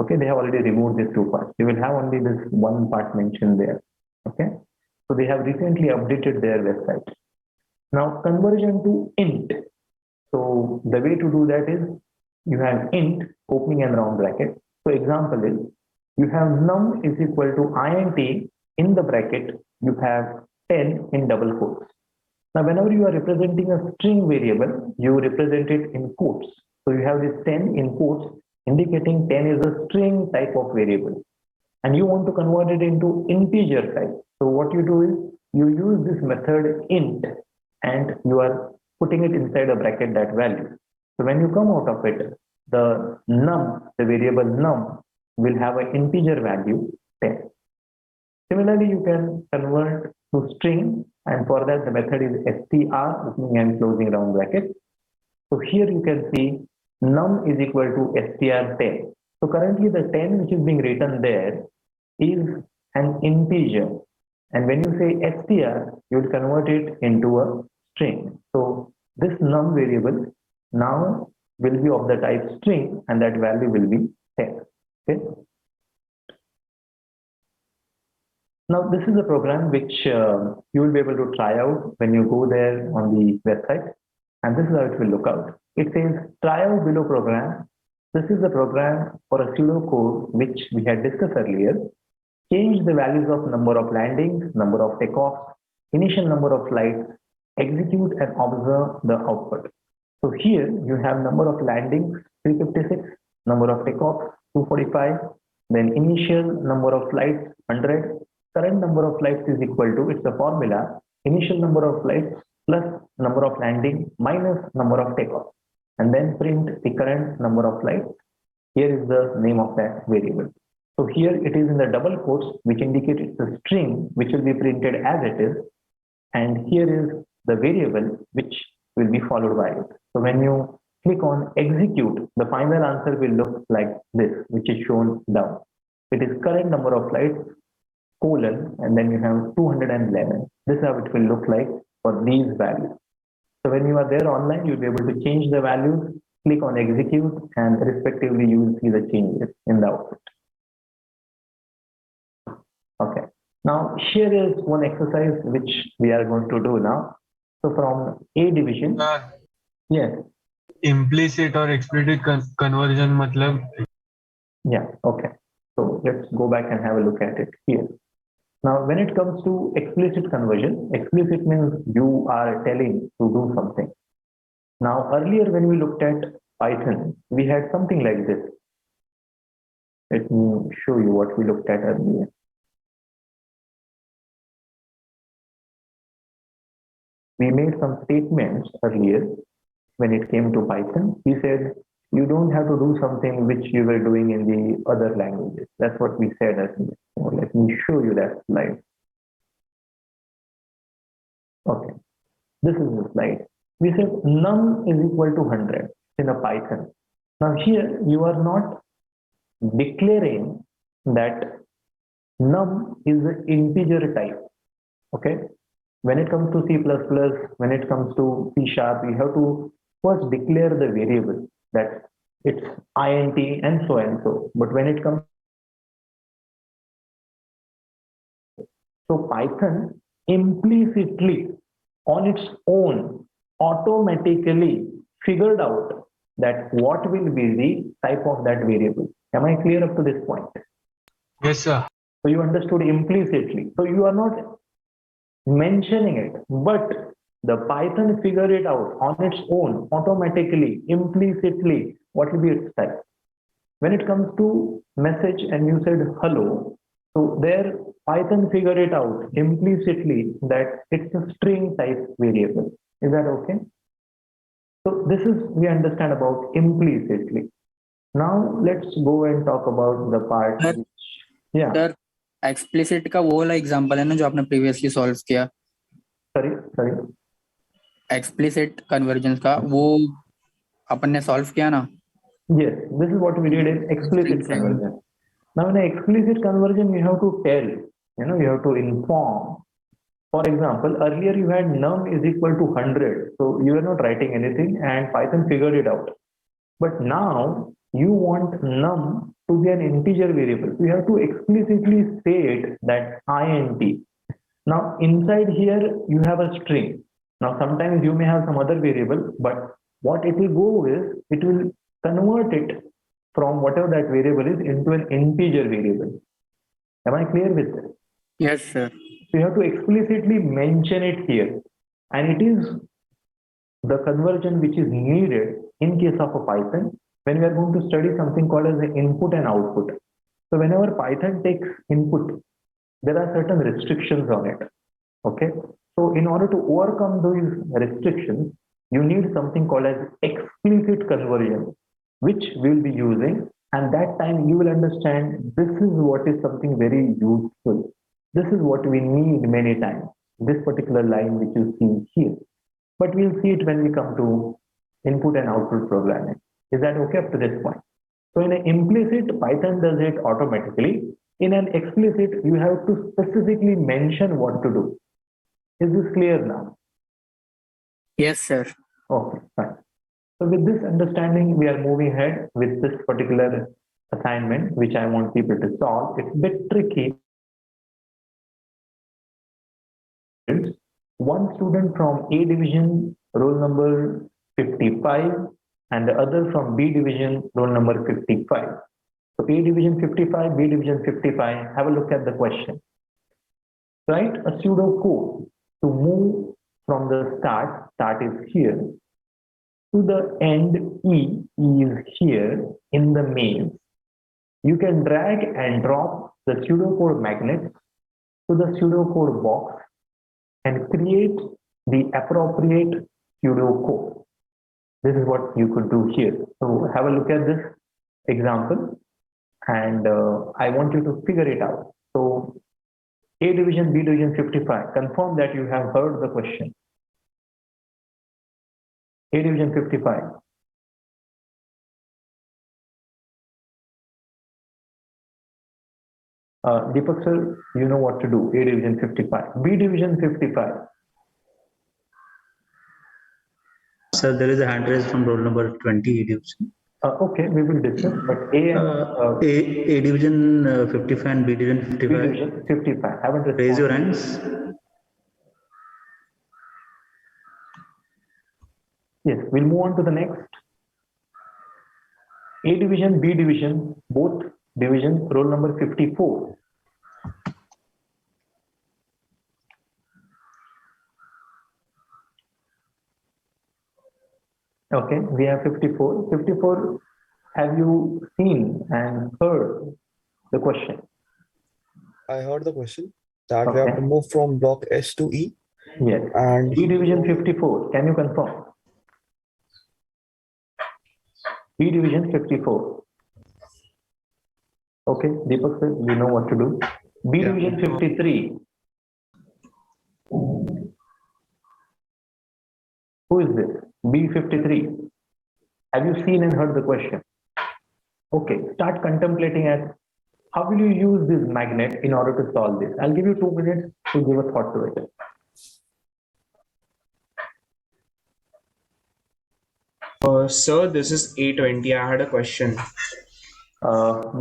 Okay, they have already removed these two parts. You will have only this one part mentioned there. Okay, so they have recently updated their website. Now conversion to int. So the way to do that is you have int opening and round bracket. So example is you have num is equal to int in the bracket. You have 10 in double quotes. Now whenever you are representing a string variable, you represent it in quotes. So you have this 10 in quotes indicating 10 is a string type of variable. And you want to convert it into integer type. So what you do is you use this method int and you are putting it inside a bracket that value. So when you come out of it, the num, the variable num will have an integer value 10. Similarly, you can convert to string, and for that the method is str opening and closing round bracket. So here you can see num is equal to str10. So currently the 10 which is being written there is an integer, and when you say str, you will convert it into a string. So this num variable now will be of the type string, and that value will be 10. Okay. Now this is a program which you will be able to try out when you go there on the website, and this is how it will look out. It says try out below program. This is the program for a pseudocode which we had discussed earlier. Change the values of number of landings, number of takeoffs, initial number of flights, execute and observe the output. So here you have number of landings 356, number of takeoffs 245, then initial number of flights 100, current number of flights is equal to, it's a formula, initial number of flights plus number of landing minus number of takeoffs, and then print the current number of flights. Here is the name of that variable. So here it is in the double quotes, which indicate it's a string which will be printed as it is, and here is the variable which will be followed by it. So when you click on execute, the final answer will look like this, which is shown down. It is current number of flights colon, and then you have 211. This is how it will look like for these values. So when you are there online, you'll be able to change the values, click on execute, and respectively you will see the changes in the output. Okay. Now here is one exercise which we are going to do now. So from A division, yes. Implicit or explicit conversion matlab. Yeah, okay. So let's go back and have a look at it here. Now, when it comes to explicit conversion, explicit means you are telling to do something. Now, earlier when we looked at Python, we had something like this. Let me show you what we looked at earlier. We made some statements earlier when it came to Python. We said, you don't have to do something which you were doing in the other languages. That's what we said earlier. So let me show you that slide. Okay, this is the slide. We said num is equal to 100 in a Python. Now here you are not declaring that num is an integer type. Okay, when it comes to C++, when it comes to C#, you have to first declare the variable that it's int and so and so. But when it comes, so Python implicitly on its own automatically figured out that what will be the type of that variable. Am I clear up to this point? Yes, sir. So you understood implicitly. So you are not mentioning it, but the Python figured it out on its own automatically, implicitly, what will be its type. When it comes to message and you said hello, so there Python figured it out implicitly that it's a string type variable. Is that okay? So this is, we understand about implicitly. Now let's go and talk about the part. Sir, which, yeah. Sir explicit का वो वाला example है ना जो आपने previously solve किया. Sorry. Explicit conversion का वो अपन ने सॉल्व किया ना. Yes, this is what we did in explicit conversion. Now in an explicit conversion, you have to tell, you have to inform. For example, earlier you had num is equal to 100. So you were not writing anything and Python figured it out. But now you want num to be an integer variable. You have to explicitly state that int. Now inside here you have a string. Now sometimes you may have some other variable, but what it will go is it will convert it from whatever that variable is into an integer variable. Am I clear with this? Yes, sir. So you have to explicitly mention it here. And it is the conversion which is needed in case of a Python when we are going to study something called as the input and output. So whenever Python takes input, there are certain restrictions on it. Okay. So in order to overcome those restrictions, you need something called as explicit conversion, which we'll be using. And that time you will understand this is what is something very useful. This is what we need many times. This particular line which you see here. But we'll see it when we come to input and output programming. Is that okay up to this point? So in an implicit, Python does it automatically. In an explicit, you have to specifically mention what to do. Is this clear now? Yes, sir. Okay, fine. So with this understanding, we are moving ahead with this particular assignment, which I want people to solve. It's a bit tricky. One student from A division, roll number 55, and the other from B division, roll number 55. So A division 55, B division 55, have a look at the question. Write a pseudo code to move from the start is here, to the end E is here in the main. You can drag and drop the pseudocode magnet to the pseudocode box and create the appropriate pseudocode. This is what you could do here. So have a look at this example and I want you to figure it out. So A division, B division 55, confirm that you have heard the question. A division 55. Deepak sir, you know what to do. A division 55. B division 55. Sir, there is a hand raised from roll number 20 A division. Okay, we will discuss. But A and A division 55 and B division B 55. division 55. Haven't Raise your responded. hands. Yes, we'll move on to the next. A division, B division, both divisions, roll number 54. Okay, we have 54. 54, have you seen and heard the question? I heard the question that we have Okay. to move from block S to E Yes. and B division 54, can you confirm? B division 54. Okay, Deepak sir, you know what to do. B Yeah. division 53. Who is this? B53. Have you seen and heard the question? Okay, start contemplating at how will you use this magnet in order to solve this? I'll give you 2 minutes to give a thought to it. Sir, this is A20. I had a question.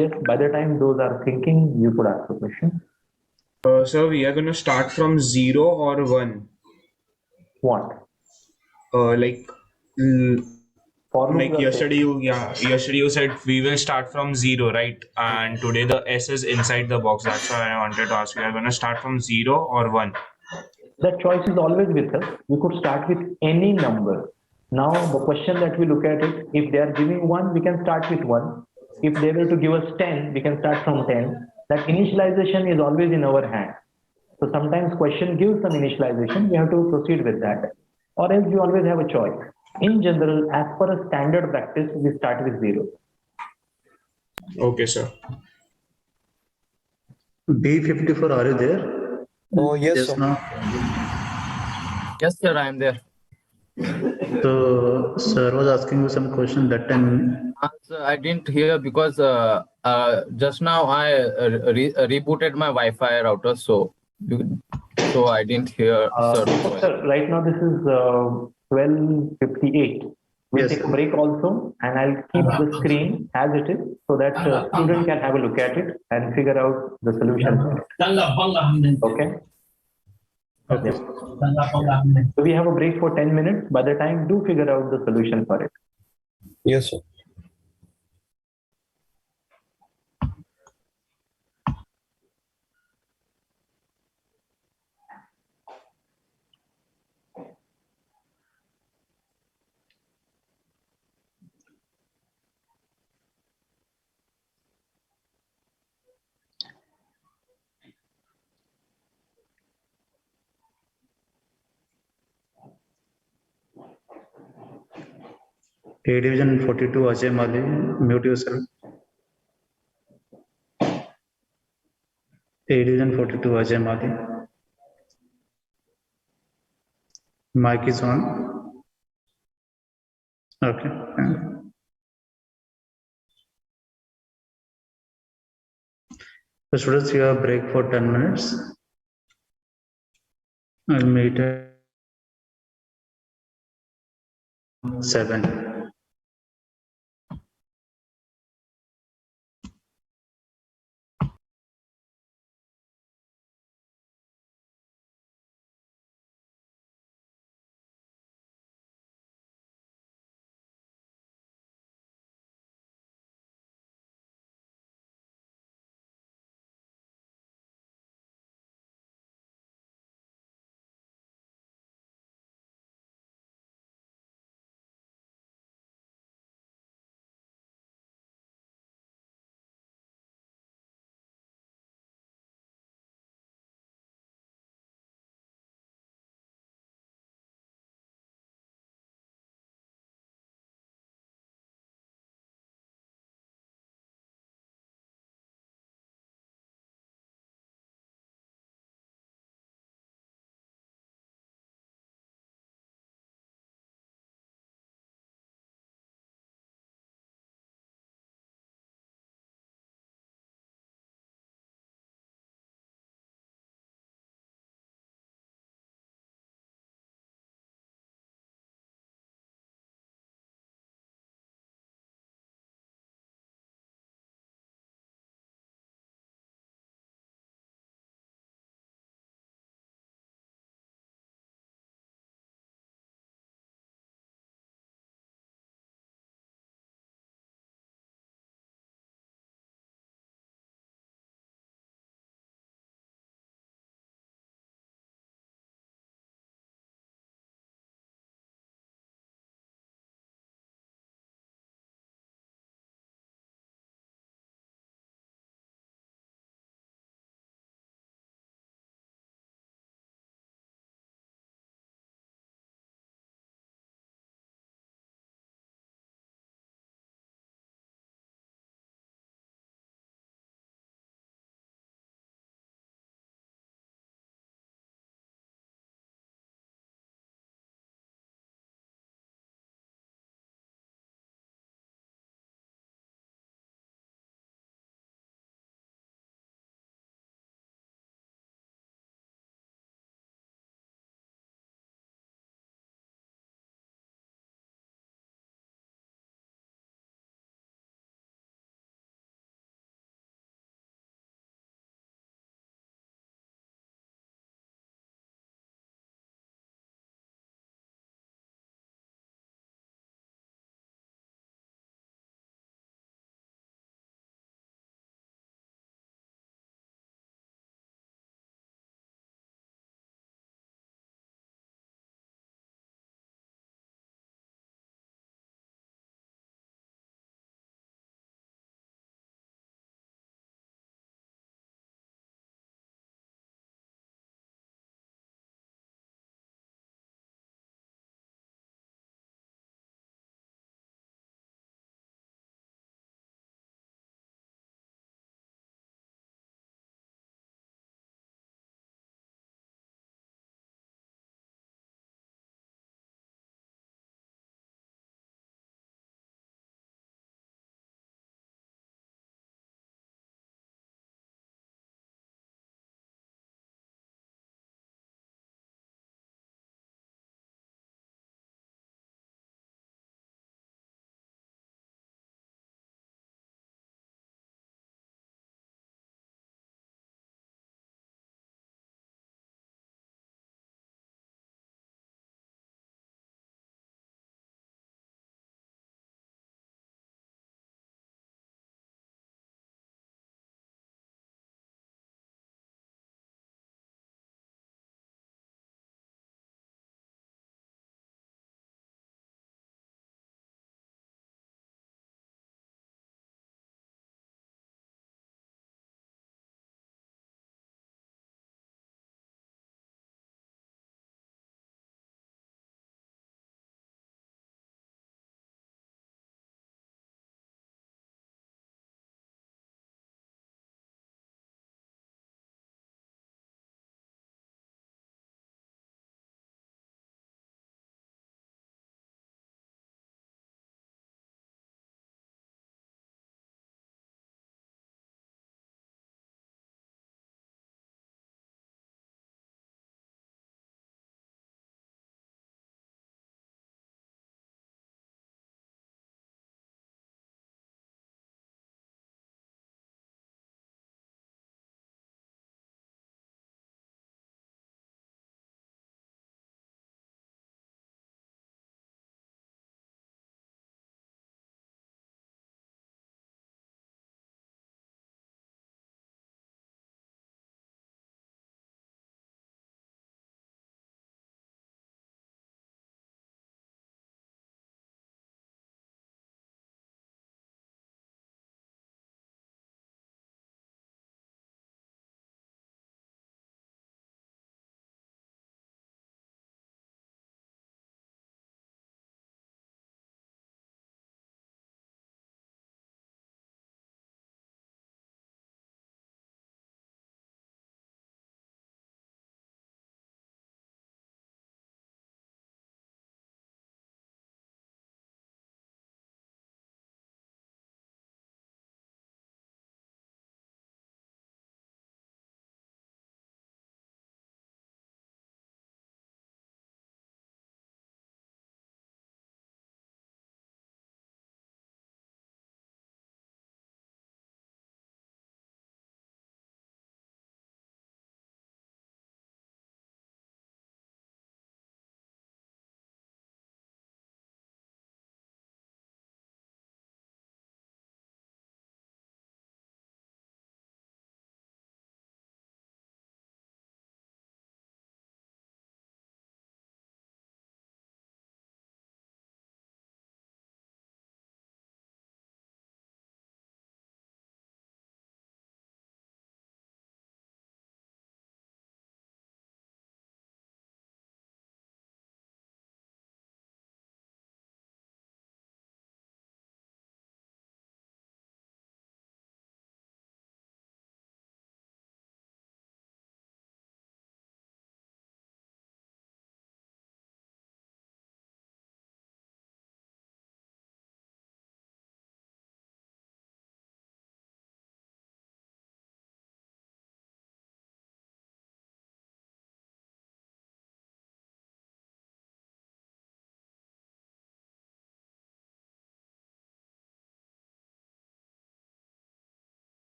Yes, by the time those are thinking, you could ask the question. Sir, we are going to start from 0 or 1. What? Like For loop like you are yesterday you said we will start from 0, right? And today the S is inside the box. That's why I wanted to ask you. We are going to start from 0 or 1. That choice is always with us. You could start with any number. Now the question that we look at it, if they are giving 1, we can start with 1. If they were to give us 10, we can start from 10. That initialization is always in our hand. So sometimes question gives some initialization, we have to proceed with that. Or else you always have a choice. In general, as per a standard practice, we start with 0. Okay, sir. B54, are you there? oh yes, Yes, sir. no. Yes, sir, I am there. So, sir was asking you some question that time. Sir, I didn't hear because just now I rebooted my Wi-Fi router, so I didn't hear. Sir, Sir, right now this is 12:58. We'll Yes, take a sir. break also, and I'll keep the screen as it is so that student can have a look at it and figure out the solution for it. Okay? Okay. Yes. So we have a break for 10 minutes. By the time, do figure out the solution for it. Yes, sir. A division 42 Ajay Mali, mute yourself. A division 42 Ajay Mali. Mic is on. Okay. So students, you have break for 10 minutes. I'll meet at 7.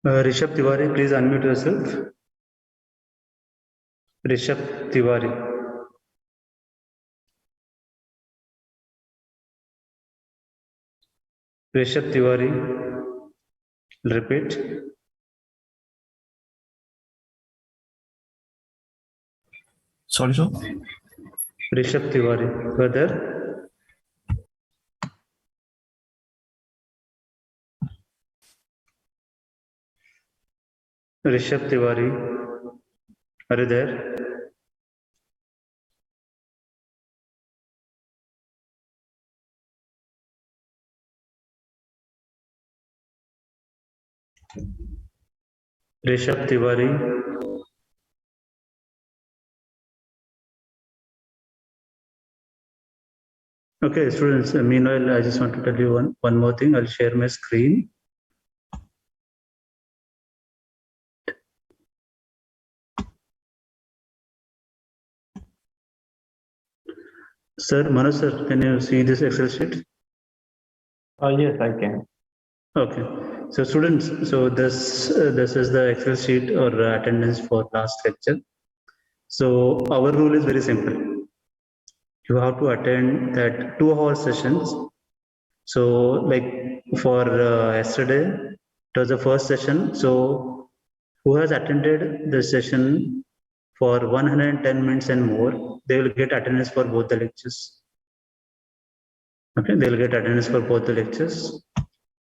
Rishabh Tiwari, please unmute yourself. Rishabh Tiwari. Rishabh Tiwari. Repeat. Sorry, sir. Rishabh Tiwari. You are there? Rishabh Tiwari. Are you there? Rishabh Tiwari. Okay, students, meanwhile, I just want to tell you one more thing. I'll share my screen. Sir, Manoj sir, can you see this Excel sheet? Yes, I can. Okay. So students, so this is the Excel sheet or attendance for last lecture. So our rule is very simple. You have to attend that 2-hour sessions. So like for yesterday, it was the first session. So who has attended the session for 110 minutes and more, they will get attendance for both the lectures. Okay, they will get attendance for both the lectures.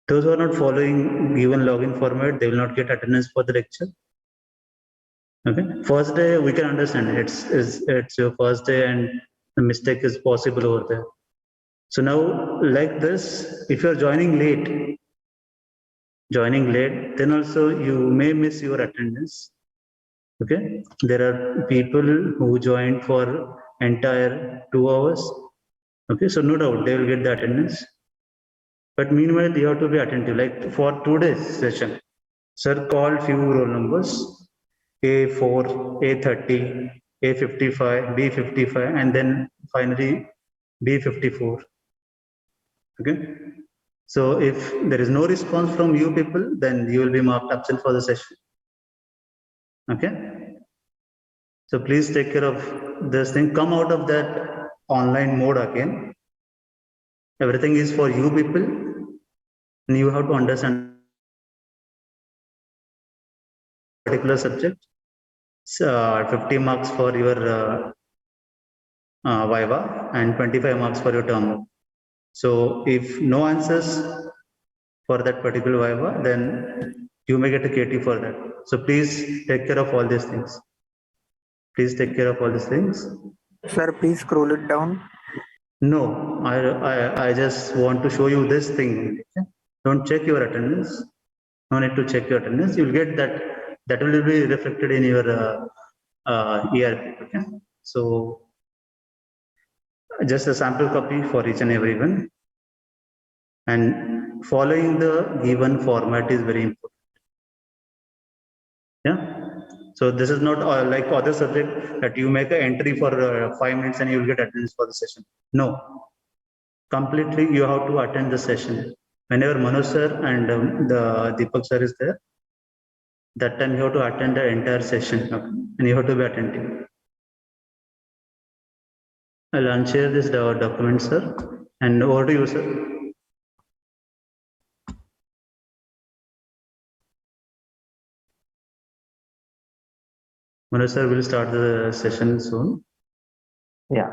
Those who are not following given login format, they will not get attendance for the lecture. Okay, first day we can understand it's your first day and the mistake is possible over there. So now like this, if you are joining late, then also you may miss your attendance. Okay, there are people who joined for entire 2 hours. Okay, so no doubt they will get the attendance. But meanwhile, you have to be attentive. Like for today's session, sir called few roll numbers A4, A30, A55, B55, and then finally B54. Okay. So if there is no response from you people, then you will be marked absent for the session. Okay. So please take care of this thing. Come out of that online mode again. Everything is for you people, and you have to understand particular subject. 50 marks for your Viva and 25 marks for your term. So if no answers for that particular Viva, then you may get a KT for that. So please take care of all these things. Please take care of all these things. Sir, please scroll it down. No, I just want to show you this thing. Okay? Don't check your attendance. No need to check your attendance. You'll get that will be reflected in your ERP. Okay? So just a sample copy for each and every one. And following the given format is very important. Yeah. So this is not like other subject that you make an entry for 5 minutes and you will get attendance for the session. No. Completely you have to attend the session. Whenever Manoj sir and the Deepak sir is there, that time you have to attend the entire session, okay? And you have to be attentive. I'll unshare this document, sir, and over to you, sir. Manoj sir will start the session soon. Yeah.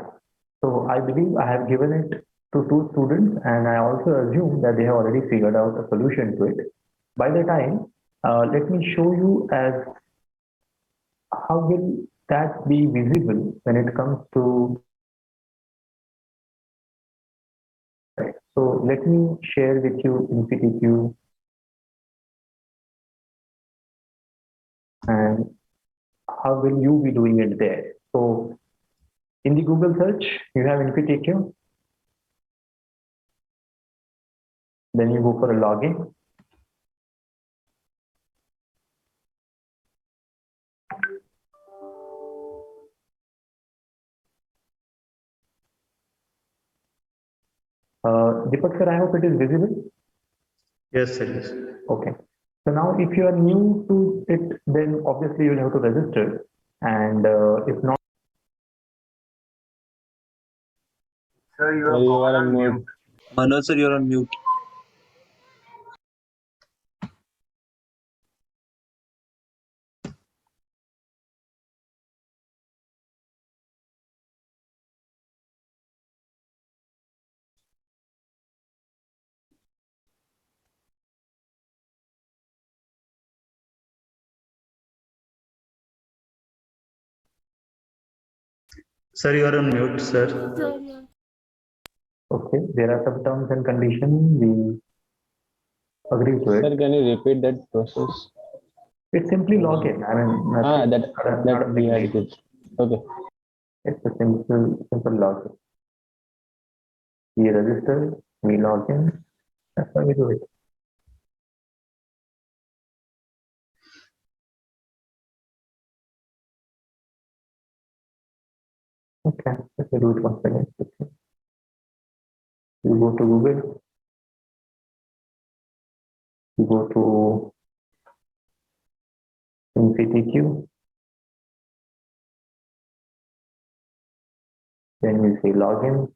So I believe I have given it to 2 students, and I also assume that they have already figured out a solution to it. By the time, let me show you as how will that be visible when it comes to. So let me share with you in PTQ and how will you be doing it there. So In the Google search, you have InfyTQ. Then you go for a login. Deepak sir, I hope it is visible. Yes, sir. Yes. Okay. So now if you are new to it, then obviously you'll have to register. And if not, Sir, you are on mute. Manoj sir, you're on mute. Sir, you are on mute, sir. okay, there are some terms and conditions we agree to it. Sir, can you repeat that process? It's simply login. I mean, nothing, not a that big we had deal. it. Okay. It's a simple login. We register, we log in. That's why we do it. Okay, let me do it once again. You go to Google. You go to InfyTQ. Then you say login.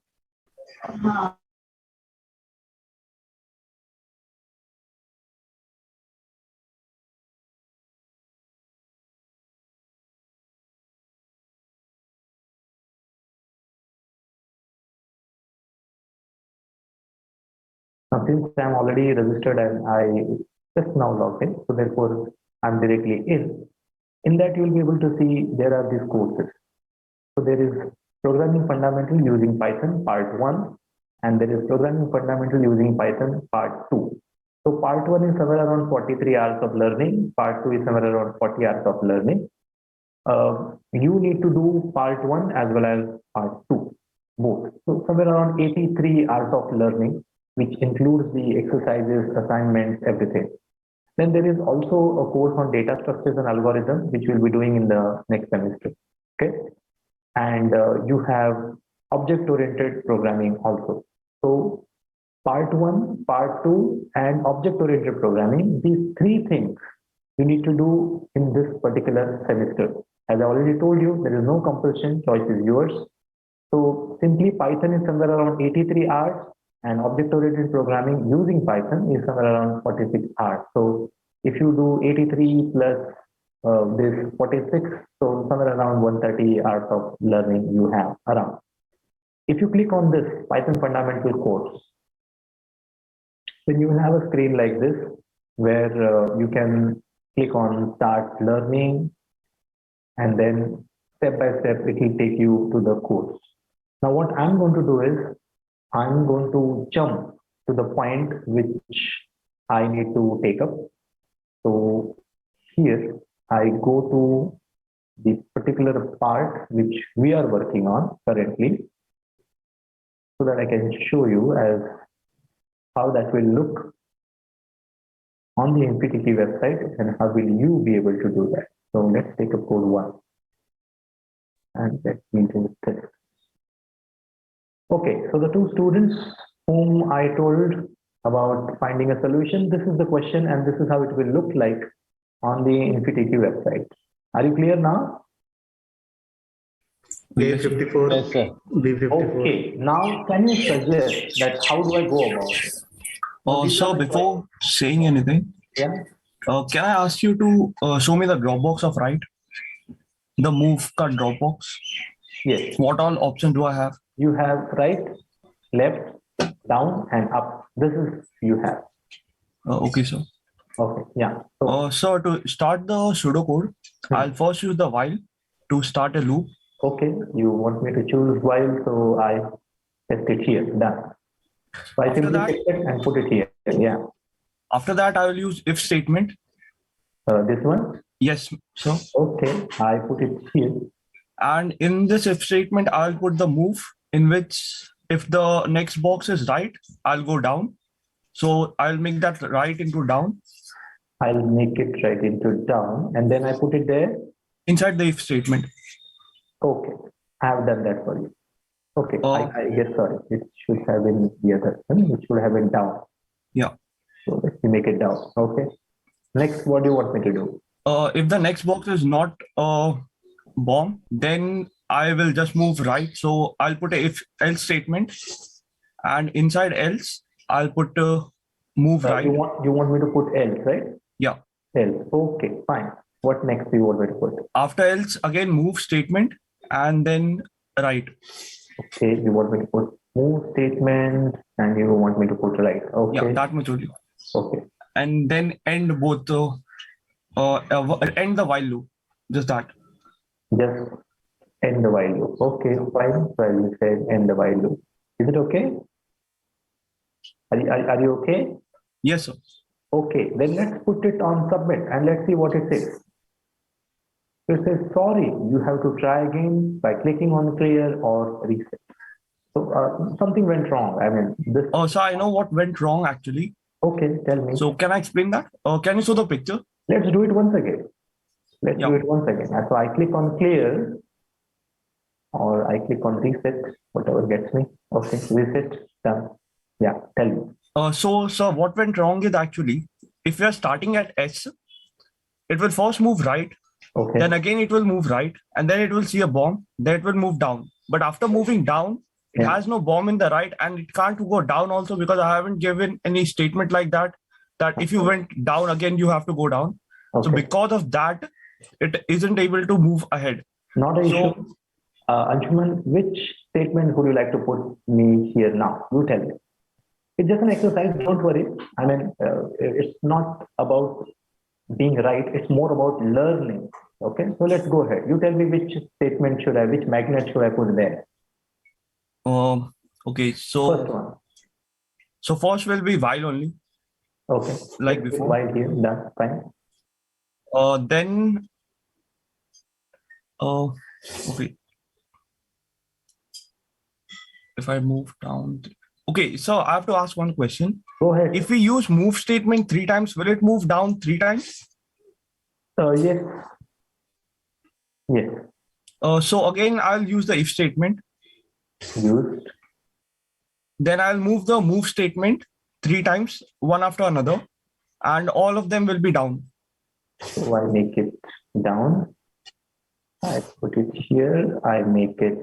Now, since I'm already registered and I just now logged in, so therefore I'm directly in. In that, you'll be able to see there are these courses. So there is Programming Fundamental using Python Part 1, and there is Programming Fundamental using Python Part 2. So Part 1 is somewhere around 43 hours of learning, Part 2 is somewhere around 40 hours of learning. You need to do Part 1 as well as Part 2, both. So somewhere around 83 hours of learning, which includes the exercises, assignments, everything. Then there is also a course on data structures and algorithms, which we'll be doing in the next semester. Okay. And you have object-oriented programming also. So Part 1, Part 2, and object-oriented programming, these three things you need to do in this particular semester. As I already told you, there is no compulsion, choice is yours. So simply Python is somewhere around 83 hours, and object-oriented programming using Python is somewhere around 46 hours. So if you do 83 plus this 46, so somewhere around 130 hours of learning you have around. If you click on this Python fundamental course, then you will have a screen like this where you can click on start learning, and then step by step it will take you to the course. Now what I'm going to do is I'm going to jump to the point which I need to take up. So here I go to the particular part which we are working on currently, so that I can show you as how that will look on the InfyTQ website and how will you be able to do that. So let's take up code 1 and let me do this. Okay, so the two students whom I told about finding a solution, this is the question and this is how it will look like on the InfyTQ website. Are you clear now? B54. Yes, sir. B54. Okay, now can you suggest that how do I go about it? So before saying anything, Yeah. can I ask you to show me the Dropbox of right? The move cut Dropbox. Yes. What all options do I have? You have right, left, down, and up. This is you have. Okay, sir. Okay, yeah. So to start the pseudocode, I'll first use the while to start a loop. Okay, you want me to choose while, so I test it here. Done. So I simply take it and put it here. Yeah. After that, I will use if statement. This one? Yes, sir. Okay, I put it here. And in this if statement, I'll put the move in which if the next box is right, I'll go down. So I'll make that right into down I'll make it right into down, and then I put it there. inside the if statement. Okay, I have done that for you. Okay, Oh. I guess, sorry, it should have been the other one. It should have been down. Yeah. So let me make it down. Okay. Next, what do you want me to do? If the next box is not a bomb, then I will just move right. So I'll put a if else statement, and inside else I'll put a move right. You want me to put else, right? Yeah. Else. Okay, fine. What next do you want me to put? After else, again move statement, and then right. Okay, you want me to put move statement, and you want me to put right. Okay. Yeah, that much only. Okay. And then end both end the while loop. Just that. Just end the while loop. Okay, fine. Well, you said end the while loop. Is it okay? Are you okay? Yes, sir. Okay, then let's put it on submit and let's see what it says. It says, sorry, you have to try again by clicking on clear or reset. So something went wrong. I mean, this. Oh, so I know what went wrong actually. Okay, tell me. So can I explain that? Can you show the picture? Let's do it once again. Let's Yeah. do it once again. So I click on clear or I click on reset, whatever gets me. Okay, reset, done. Yeah, tell me. So what went wrong is actually, if we are starting at S, it will first move right. Okay. Then again it will move right, and then it will see a bomb. Then it will move down. But after moving down, it Yeah. has no bomb in the right, and it can't go down also because I haven't given any statement like that. That if you went down again, you have to go down. So Okay. because of that, it isn't able to move ahead. Not an So issue. Anshuman, which statement would you like to put me here now? You tell me. It's just an exercise. Don't worry. I mean, it's not about being right. It's more about learning. Okay. So let's go ahead. You tell me which statement should I, which magnet should I put there? okay. So First one. so first will be while only, Okay. like Let's put before. while here. Done. Fine. Then okay. If I move down, okay. So I have to ask one question. Go ahead. If we use move statement 3 times, will it move down 3 times? Yes. Yes. So again, I'll use the if statement. Used. Then I'll move the move statement 3 times, one after another, and all of them will be down. So I make it down. I put it here. I make it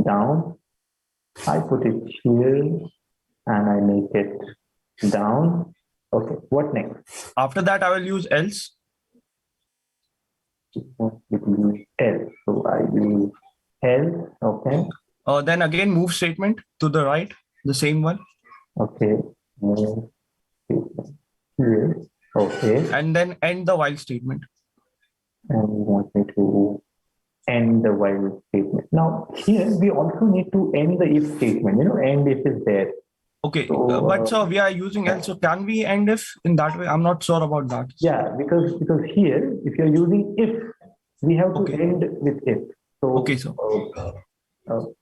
down. I put it here and I make it down. Okay, what next? After that, I will use else. It will use else. So I use else. Okay. Then again, move statement to the right, the same one. Okay. Move statement here. Okay. And then end the while statement. And you want me to end the while statement. Now, here we also need to end the if statement. You know, end if is there. Okay, So, but so we are using else. So can we end if in that way? I'm not sure about that. Yeah, because here, if you're using if, we have to Okay. end with if. So Okay, so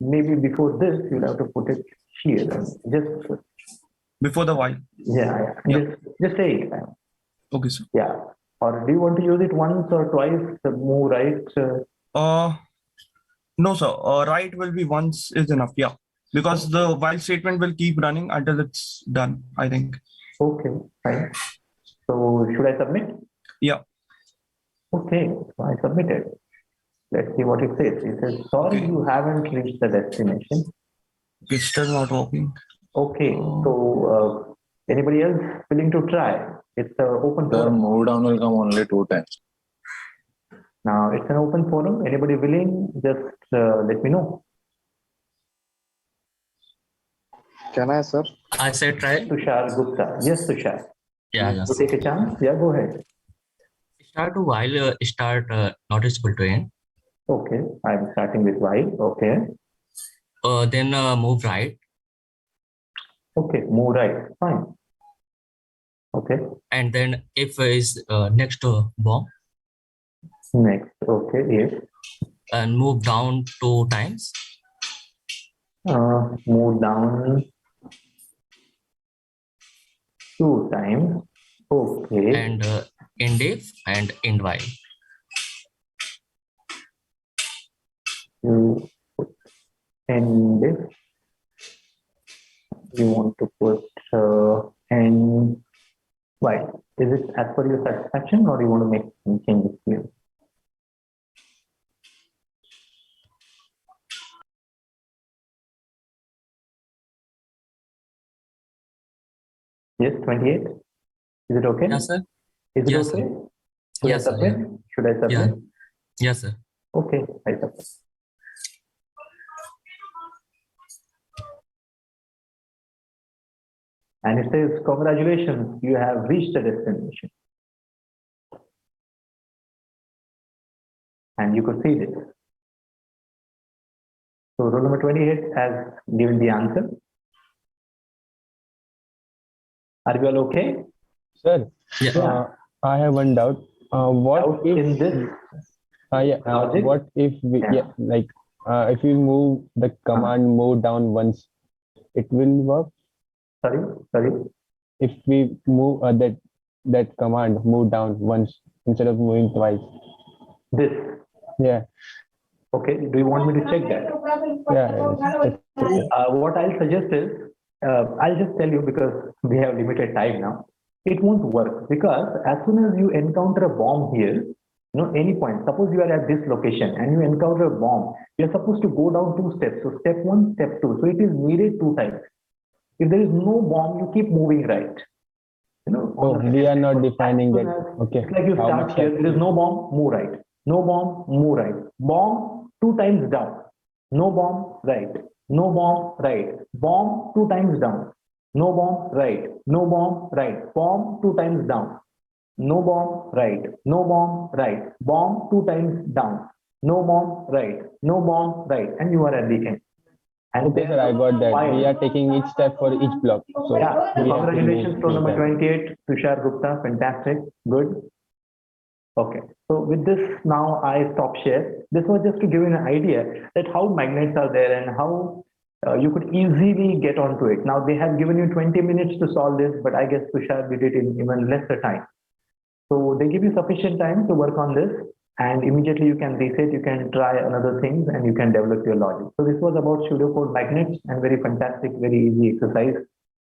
maybe before this, you'll have to put it here. Just before the while. yeah. Yeah. Just say it. Okay, so Yeah. Or do you want to use it once or twice? Move right. no, sir. Right will be once is enough. Yeah, because the while statement will keep running until it's done, I think. Okay, fine. So should I submit? Yeah. Okay, so I submitted. Let's see what it says. It says, sorry, Okay. you haven't reached the destination. It's still not working. Okay, so anybody else willing to try? It's an open Sir, forum. move down will come only 2 times. Now it's an open forum. Anybody willing? Just let me know. Can I, sir? I said try. Tushar Gupta. Yes, Tushar. Yeah. You take a chance. Yeah, go ahead. Start to while start not is equal to end. Okay, I'm starting with while. Okay. Then move right. Okay, move right. Fine. Okay. And then if is next to bomb. Next. Okay. Yes. and move down 2 times. Move down 2 times. Okay. And end if and end while. You put end if. You want to put end while. Is it as per your satisfaction, or you want to make some changes here? Yes, 28. Is it okay? Yes, sir. Is it Yes, okay? sir. Should Yes, I sir. submit? Should I submit? Yeah. Yes, sir. Okay, I submit. And it says, congratulations, you have reached the destination. And you could see this. So roll number 28 has given the answer. Are you all okay? Sir, Yeah. I have one doubt. What Doubt if in this logic? what if we if we move the command move down once, it will work? Sorry. If we move that command move down once instead of moving twice. This. Yeah. Okay. Do you want me to check that? Yeah. What I'll suggest is, I'll just tell you because we have limited time now. It won't work because as soon as you encounter a bomb here, any point, suppose you are at this location and you encounter a bomb, you're supposed to go down 2 steps. So step 1, step 2. So it is needed 2 times. If there is no bomb, you keep moving right. We are not defining that. Okay. It's like you start here, there is no bomb, move right. No bomb, move right. Bomb 2 times down. No bomb, right. No bomb, right. Bomb 2 times down. No bomb, right. No bomb, right. Bomb 2 times down. No bomb, right. No bomb, right. Bomb 2 times down. No bomb, right. No bomb, right. And you are at the end. And okay, sir, I got that. We are taking each step for each block. So yeah, congratulations to number 28, Tushar Gupta. Fantastic. Good. Okay. So with this, now I stop share. This was just to give you an idea that how magnets are there and how you could easily get onto it. Now they have given you 20 minutes to solve this, but I guess Tushar did it in even lesser time. So they give you sufficient time to work on this, and immediately you can reset, you can try another things, and you can develop your logic. So this was about pseudocode magnets, and very fantastic, very easy exercise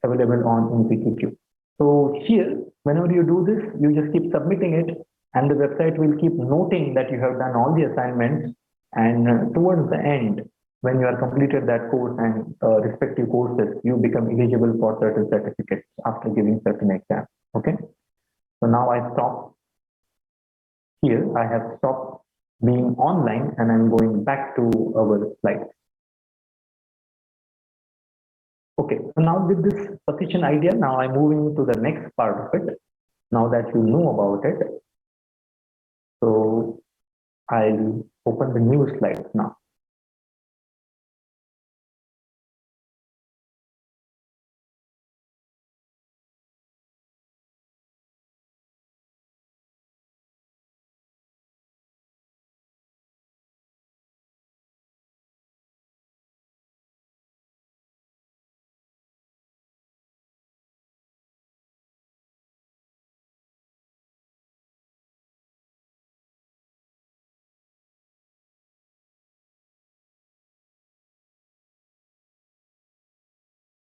available on InfyQQ. So here, whenever you do this, you just keep submitting it, and the website will keep noting that you have done all the assignments. And towards the end, when you are completed that course and respective courses, you become eligible for certain certificates after giving certain exams. Okay. So now I stop here. I have stopped being online and I'm going back to our slides. Okay, so now with this sufficient idea, now I'm moving to the next part of it. Now that you know about it, so I'll open the new slides now.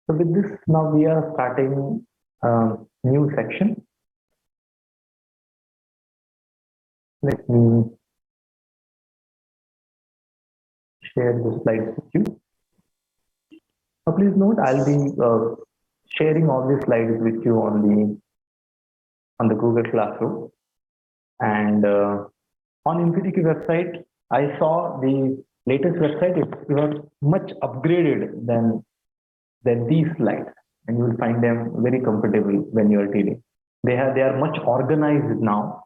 So with this, now we are starting a new section. Let me share the slides with you. Now please note, I'll be sharing all these slides with you on the Google Classroom. And on InfyQQ website, I saw the latest website is much upgraded than these slides, and you will find them very comfortable when you are dealing. They are much organized now,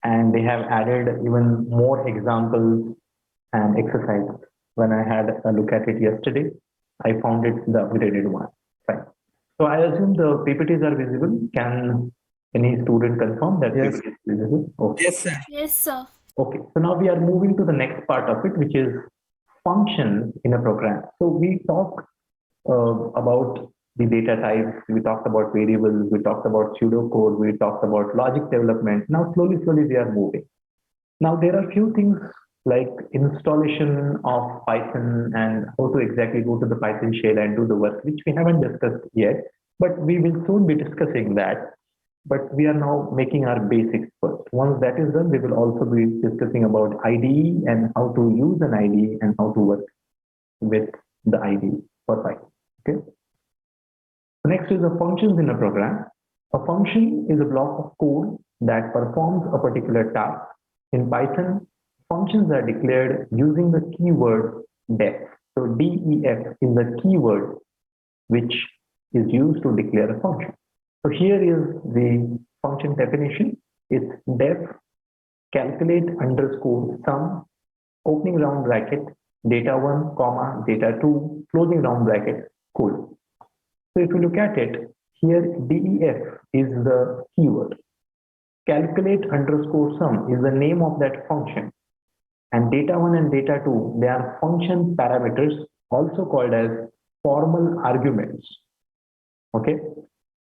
and they have added even more examples and exercises. When I had a look at it yesterday, I found it the upgraded one. Fine. So I assume the PPTs are visible. Can any student confirm that Yes. PPT is visible? Okay. Yes, sir. Yes, sir. Okay, so now we are moving to the next part of it, which is functions in a program. So we talked about the data types, we talked about variables, we talked about pseudocode, we talked about logic development. Now slowly we are moving. Now there are few things like installation of Python and how to exactly go to the Python shell and do the work, which we haven't discussed yet, but we will soon be discussing that. But we are now making our basics first. Once that is done, we will also be discussing about IDE and how to use an IDE and how to work with the IDE for Python. Okay. Next is the functions in a program. A function is a block of code that performs a particular task. In Python, functions are declared using the keyword def. So def is the keyword which is used to declare a function. So here is the function definition. It's def calculate underscore sum, opening round bracket, data1, comma, data2, closing round bracket, colon. So if you look at it, here def is the keyword. Calculate underscore sum is the name of that function. And data1 and data2, they are function parameters, also called as formal arguments. Okay.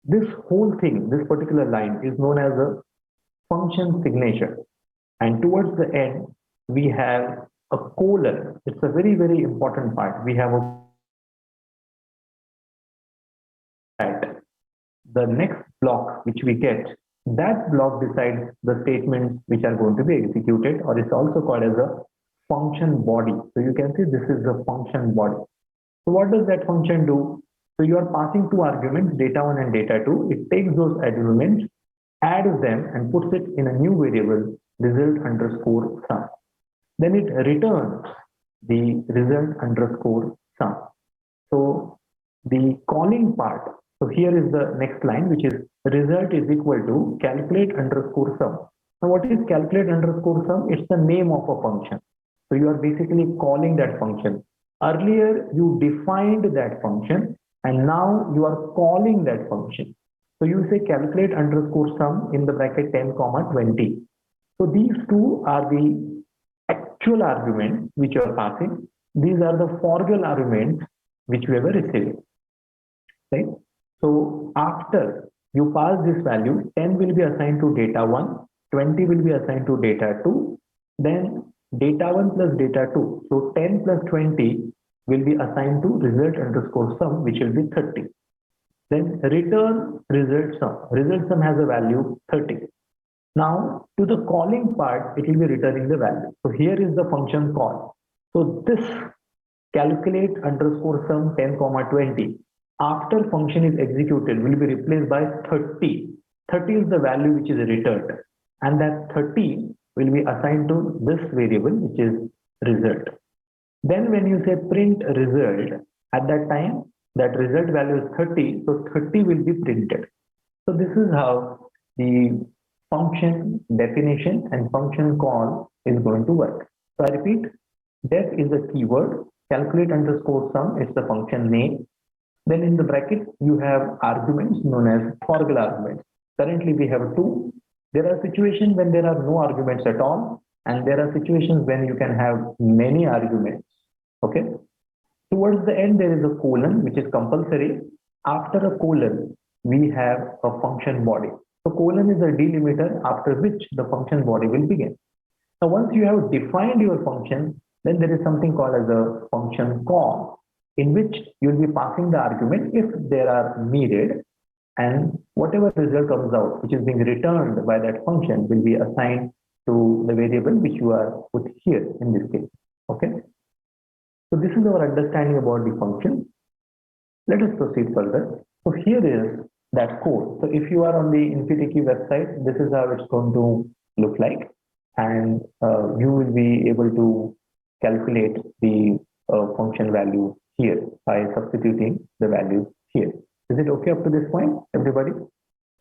This whole thing, this particular line is known as a function signature. And towards the end, we have a colon. It's a very, very important part. We have a the next block which we get, that block decides the statements which are going to be executed, or it's also called as a function body. So you can see this is the function body. So what does that function do? So you are passing two arguments, data1 and data2. It takes those arguments, adds them and puts it in a new variable, result underscore sum. Then it returns the result underscore sum. So the calling part, so here is the next line, which is result is equal to calculate underscore sum. Now what is calculate underscore sum? It's the name of a function. So you are basically calling that function. Earlier you defined that function and now you are calling that function. So you say calculate underscore sum in the bracket 10, 20. So these two are the actual arguments which you are passing. These are the formal arguments which we have received. Right? So after you pass this value, 10 will be assigned to data 1, 20 will be assigned to data 2, then data 1 plus data 2. So 10 plus 20 will be assigned to result underscore sum, which will be 30. Then return result sum. Result sum has a value 30. Now to the calling part, it will be returning the value. So here is the function call. So this calculate underscore sum 10, 20. After function is executed will be replaced by 30. 30 is the value which is returned. And that 30 will be assigned to this variable, which is result. Then when you say print result, at that time, that result value is 30. So 30 will be printed. So this is how the function definition and function call is going to work. So I repeat, def is the keyword, calculate underscore sum is the function name. Then in the bracket, you have arguments known as formal arguments. Currently, we have two. There are situations when there are no arguments at all, and there are situations when you can have many arguments. Okay. Towards the end, there is a colon, which is compulsory. After a colon, we have a function body. So colon is a delimiter after which the function body will begin. Now, once you have defined your function, then there is something called as a function call, in which you will be passing the argument if there are needed, and whatever result comes out, which is being returned by that function, will be assigned to the variable which you are put here in this case. Okay. So this is our understanding about the function. Let us proceed further. So here is that code. So if you are on the InfyTechie website, this is how it's going to look like, and you will be able to calculate the function value here by substituting the values here. Is it okay up to this point, everybody?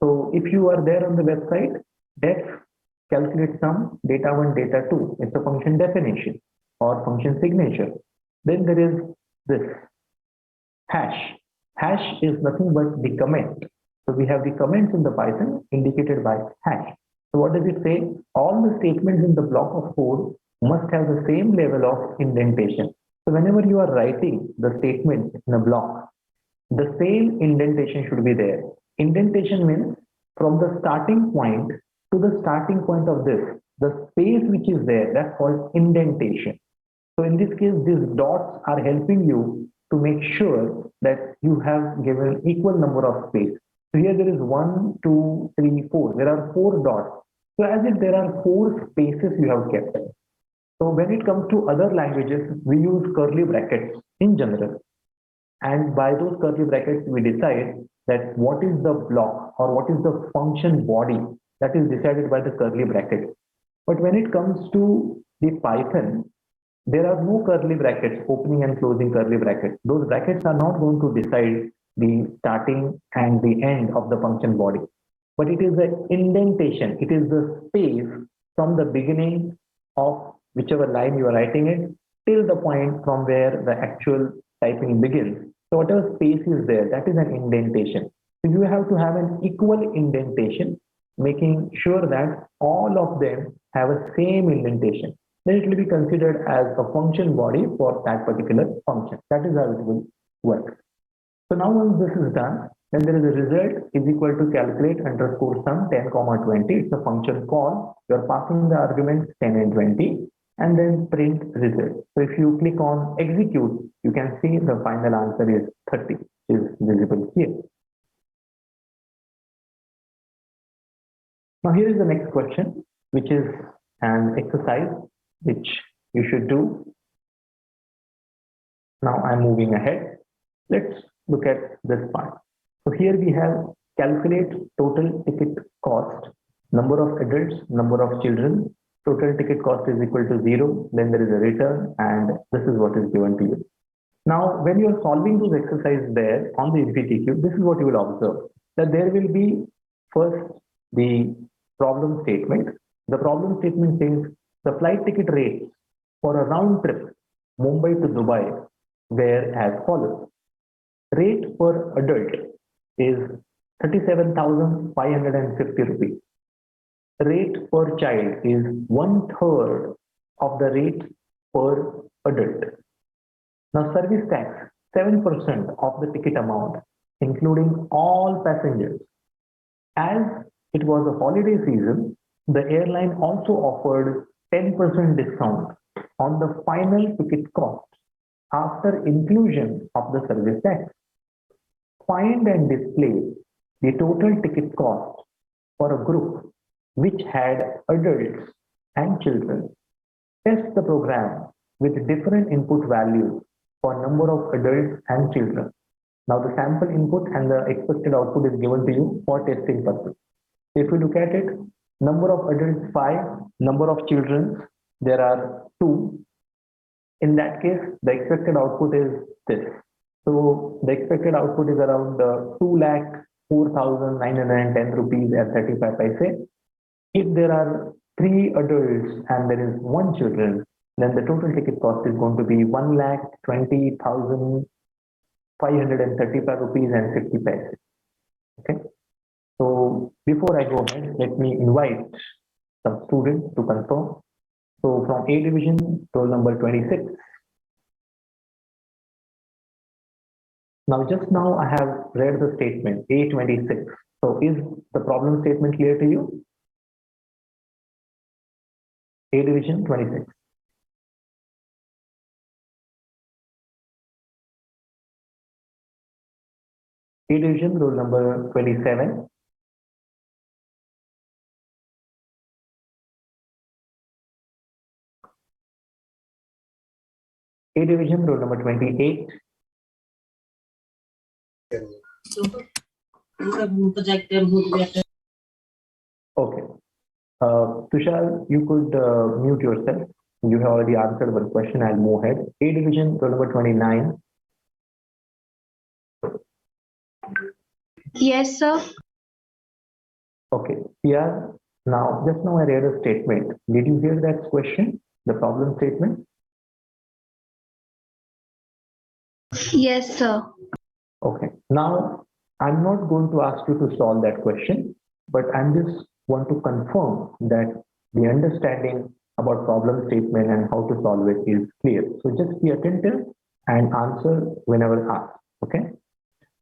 So if you are there on the website, def calculate sum data1, data2. It's a function definition or function signature. Then there is this hash. Hash is nothing but the comment. So we have the comments in the Python indicated by hash. So what does it say? All the statements in the block of code must have the same level of indentation. So whenever you are writing the statement in a block, the same indentation should be there. Indentation means from the starting point to the starting point of this, the space which is there, that's called indentation. So in this case, these dots are helping you to make sure that you have given equal number of space. So here there is 1, 2, 3, 4. There are 4 dots. So as if there are 4 spaces you have kept. So when it comes to other languages, we use curly brackets in general. And by those curly brackets, we decide that what is the block or what is the function body that is decided by the curly brackets. But when it comes to the Python, there are no curly brackets, opening and closing curly brackets. Those brackets are not going to decide the starting and the end of the function body. But it is the indentation. It is the space from the beginning of whichever line you are writing it till the point from where the actual typing begins. So whatever space is there, that is an indentation. So you have to have an equal indentation, making sure that all of them have a same indentation. Then it will be considered as a function body for that particular function. That is how it will work. So now once this is done, then there is a result is equal to calculate underscore sum 10, 20. It's a function call. You're passing the arguments 10 and 20 and then print result. So if you click on execute, you can see the final answer is 30, is visible here. Now here is the next question, which is an exercise which you should do. Now I'm moving ahead. Let's look at this part. So here we have calculate total ticket cost, number of adults, number of children. Total ticket cost is equal to 0. Then there is a return, and this is what is given to you. Now, when you are solving those exercises there on the MPTQ, this is what you will observe, that there will be first the problem statement. The problem statement says the flight ticket rates for a round trip Mumbai to Dubai were as follows. Rate per adult is 37,550 rupees. Rate per child is 1/3 of the rate per adult. Now service tax, 7% of the ticket amount, including all passengers. As it was a holiday season, the airline also offered 10% discount on the final ticket cost after inclusion of the service tax. Find and display the total ticket cost for a group which had adults and children. Test the program with different input values for number of adults and children. Now the sample input and the expected output is given to you for testing purpose. If you look at it, number of adults 5, number of children there are 2. In that case, the expected output is this. So the expected output is around 2,04,910 rupees and 35 paise. If there are 3 adults and there is 1 children, then the total ticket cost is going to be 1,20,535 rupees and 50 paise. Okay. So before I go ahead, let me invite some students to confirm. So from A division, roll number 26. Now just now I have read the statement A26. So is the problem statement clear to you? A division 26. A division roll number 27. A division roll number 28. Okay. Tushar, you could mute yourself. You have already answered one question. I'll move ahead. A division roll number 29. Yes, sir. Okay. Here, now, just now I read a statement. Did you hear that question? The problem statement? Yes, sir. Okay. Now, I'm not going to ask you to solve that question, but I'm just want to confirm that the understanding about problem statement and how to solve it is clear. So just be attentive and answer whenever asked. Okay.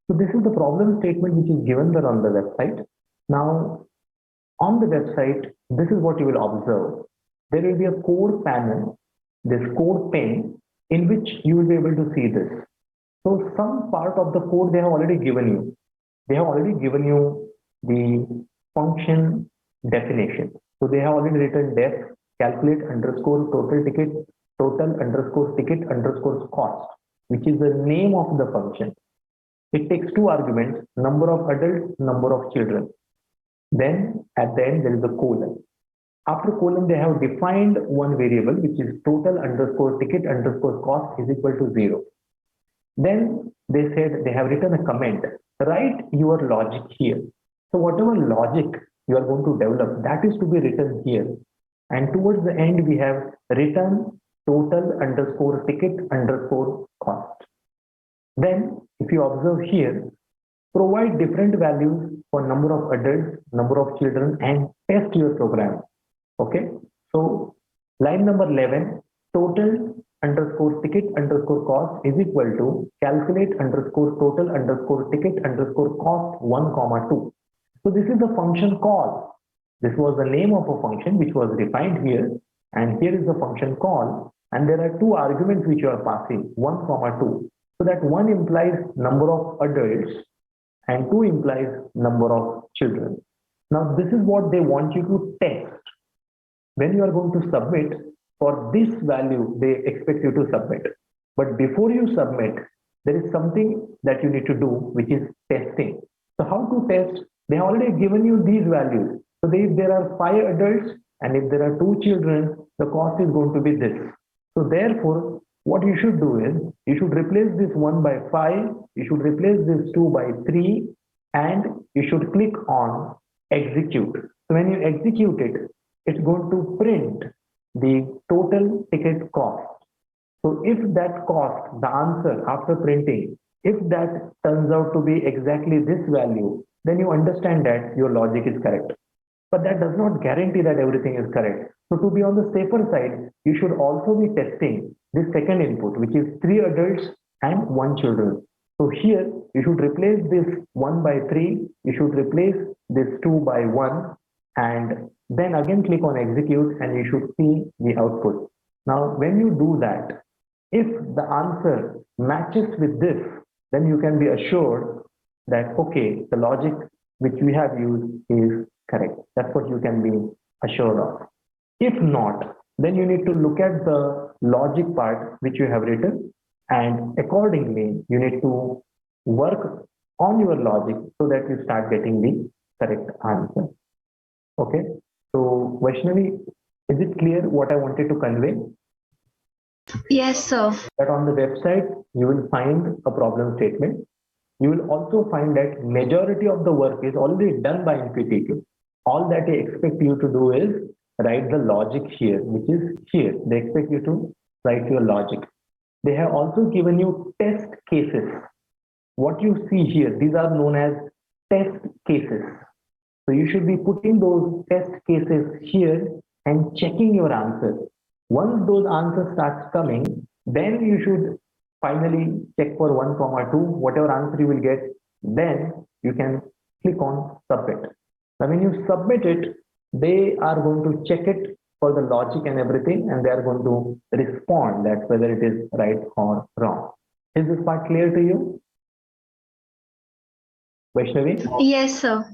So this is the problem statement which is given there on the website. Now, on the website, this is what you will observe. There will be a code panel, this code pane, in which you will be able to see this. So some part of the code they have already given you. They have already given you the function definition. So they have already written def calculate underscore total ticket, total underscore ticket underscore cost, which is the name of the function. It takes two arguments, number of adults, number of children. Then at the end, there is a colon. After colon, they have defined one variable, which is total underscore ticket underscore cost is equal to 0. Then they said they have written a comment, write your logic here. So whatever logic you are going to develop, that is to be written here. And towards the end, we have written total underscore ticket underscore cost. Then if you observe here, provide different values for number of adults, number of children, and test your program. Okay. So line number 11, total underscore ticket underscore cost is equal to calculate underscore total underscore ticket underscore cost 1, 2. So this is the function call. This was the name of a function which was defined here. And here is the function call. And there are two arguments which you are passing, 1, 2. So that 1 implies number of adults and 2 implies number of children. Now this is what they want you to test. When you are going to submit, for this value, they expect you to submit. But before you submit, there is something that you need to do, which is testing. So how to test? They have already given you these values. So if there are 5 adults and if there are 2 children, the cost is going to be this. So therefore, what you should do is, you should replace this 1 by 5, you should replace this 2 by 3, and you should click on execute. So when you execute it, it's going to print the total ticket cost. So if that cost, the answer after printing, if that turns out to be exactly this value, then you understand that your logic is correct. But that does not guarantee that everything is correct. So to be on the safer side, you should also be testing this second input, which is 3 adults and 1 children. So here you should replace this 1 by 3, you should replace this 2 by 1, and then again click on execute and you should see the output. Now, when you do that, if the answer matches with this, then you can be assured that, okay, the logic which we have used is correct. That's what you can be assured of. If not, then you need to look at the logic part which you have written, and accordingly, you need to work on your logic so that you start getting the correct answer. Okay. So Vaishnavi, is it clear what I wanted to convey? Yes, sir. That on the website, you will find a problem statement. You will also find that majority of the work is already done by NPTeq. All that they expect you to do is write the logic here, which is here. They expect you to write your logic. They have also given you test cases. What you see here, these are known as test cases. So you should be putting those test cases here and checking your answers. Once those answers start coming, then you should finally check for 1, 2, whatever answer you will get, then you can click on submit. Now when you submit it, they are going to check it for the logic and everything, and they are going to respond that whether it is right or wrong. Is this part clear to you, Vaishnavi? Yes, sir.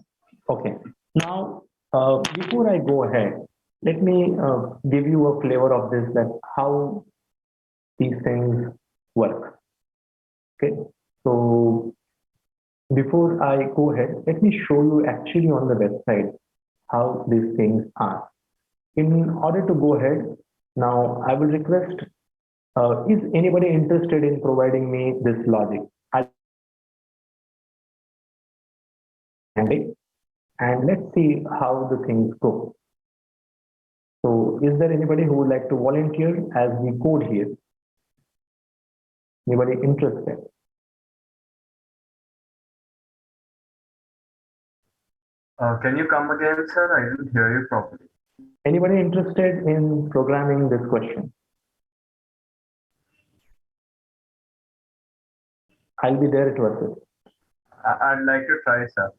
Okay. Now, before I go ahead, let me give you a flavor of this, that how these things work. Okay. So before I go ahead, let me show you actually on the website how these things are. In order to go ahead, now I will request, is anybody interested in providing me this logic? And let's see how the things go. So is there anybody who would like to volunteer as the code here? Anybody interested? Can you come again, sir? I didn't hear you properly. Anybody interested in programming this question? I'll be there at versus. I'd like to try, sir.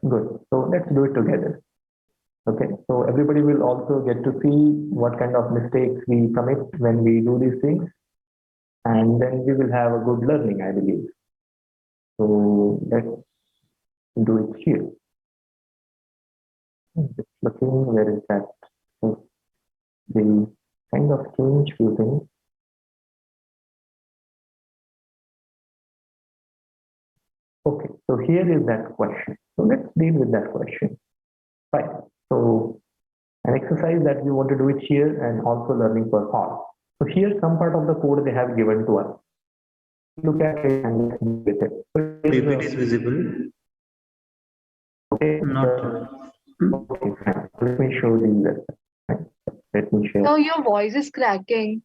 Good. So let's do it together. Okay. So everybody will also get to see what kind of mistakes we commit when we do these things. And then we will have a good learning, I believe. So let's do it here. Just looking, where is that? So the kind of change few things. Okay, so here is that question. So let's deal with that question. Fine. So an exercise that we want to do it here and also learning for all. So here some part of the code they have given to us. Look at it and let's deal with it. If it is visible, okay. not. Okay, fine. Let me show you that. Let me share. No, your voice is cracking.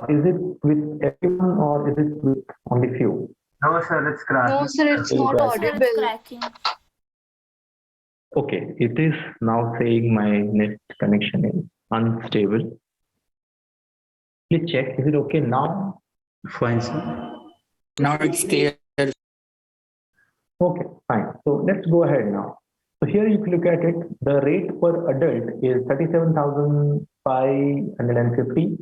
Is it with everyone or is it with only few? No, sir, it's cracking. No, sir, it's not audible. Okay, it is now saying my net connection is unstable. Please check. Is it okay now? Fine, sir. Now it's clear. Okay, fine. So let's go ahead now. So here, if you look at it, the rate per adult is 37,550,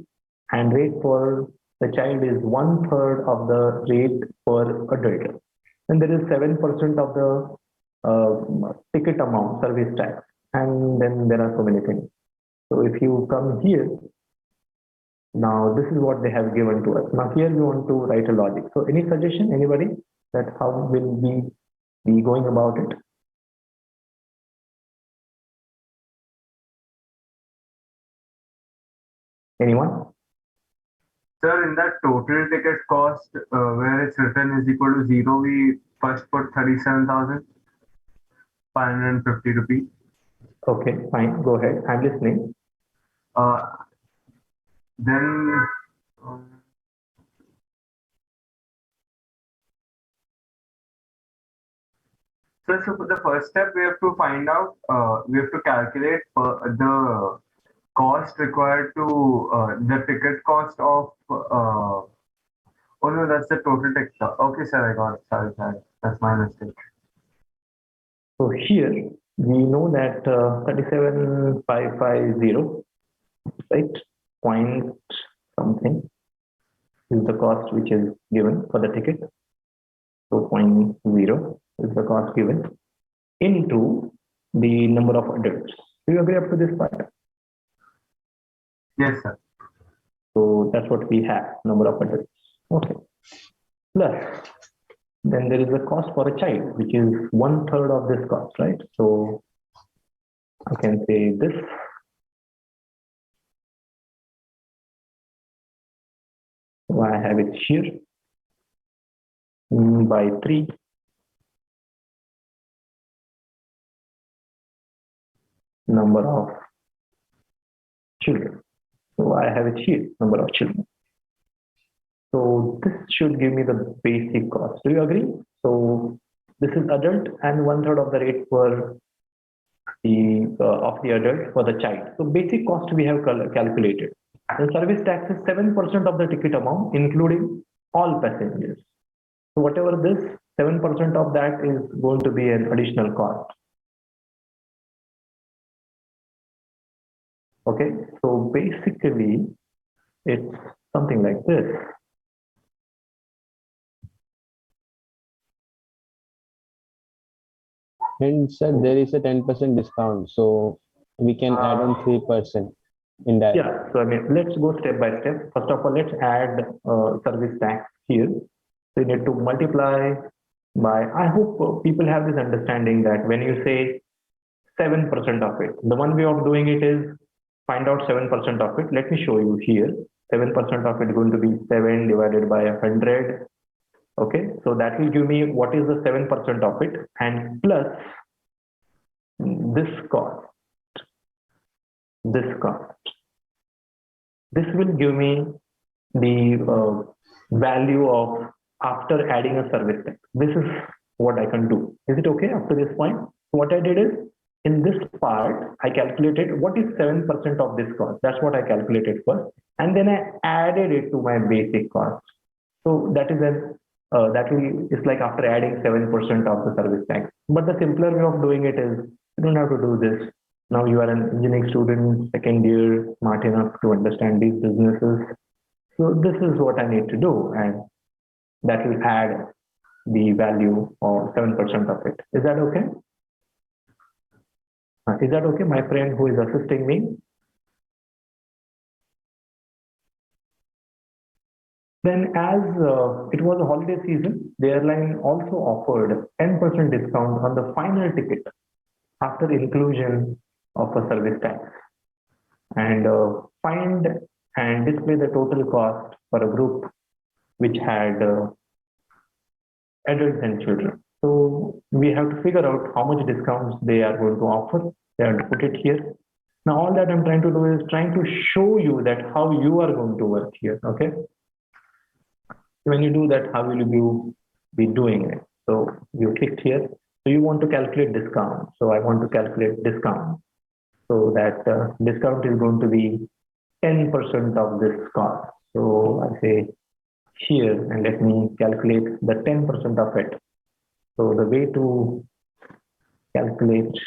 and rate for the child is 1/3 of the rate per adult. And there is 7% of the ticket amount, service tax, and then there are so many things. So if you come here, now this is what they have given to us. Now here we want to write a logic. So any suggestion, anybody, that how will we be going about it? Anyone? Sir, in that total ticket cost, where it's written is equal to 0, we first put 37,550 rupees. Okay, fine. Go ahead. I'm listening. Then so for the first step, we have to find out, we have to calculate the cost required to the ticket cost of. Oh no, that's the total ticket. Okay, sir, I got it. Sorry, that's my mistake. So here we know that 37,550, right? Point something is the cost which is given for the ticket. So 0.0 is the cost given into the number of adults. Do you agree up to this part? Yes, sir. So that's what we have, number of adults. Okay. Plus, then there is a cost for a child, which is 1/3 of this cost, right? So I can say this. So I have it here by 3. Number of children. So I have it here, number of children. So this should give me the basic cost. Do you agree? So this is adult and 1/3 of the rate for the of the adult for the child. So basic cost we have calculated. The service tax is 7% of the ticket amount, including all passengers. So whatever this 7% of that is going to be an additional cost. Okay, so basically it's something like this. And sir, there is a 10% discount, so we can add on 3% in that. Yeah, so I mean, let's go step by step. First of all, let's add service tax here. So you need to multiply by, I hope people have this understanding that when you say 7% of it, the one way of doing it is find out 7% of it. Let me show you here. 7% of it is going to be 7 divided by 100. Okay, so that will give me what is the 7% of it, and plus this cost. This will give me the value of after adding a service tax. This is what I can do. Is it okay up to this point? What I did is, in this part, I calculated what is 7% of this cost. That's what I calculated first. And then I added it to my basic cost. So that is it's like after adding 7% of the service tax. But the simpler way of doing it is, you don't have to do this. Now you are an engineering student, second year, smart enough to understand these businesses. So this is what I need to do. And that will add the value of 7% of it. Is that okay? Is that okay, my friend who is assisting me? Then as it was a holiday season, the airline also offered 10% discount on the final ticket after inclusion of a service tax, and find and display the total cost for a group which had adults and children. So we have to figure out how much discounts they are going to offer. They have to put it here. Now all that I'm trying to do is trying to show you that how you are going to work here, okay? When you do that, how will you be doing it? So you click here. So you want to calculate discount. So I want to calculate discount. So that discount is going to be 10% of this cost. So I say here, and let me calculate the 10% of it. So the way to calculate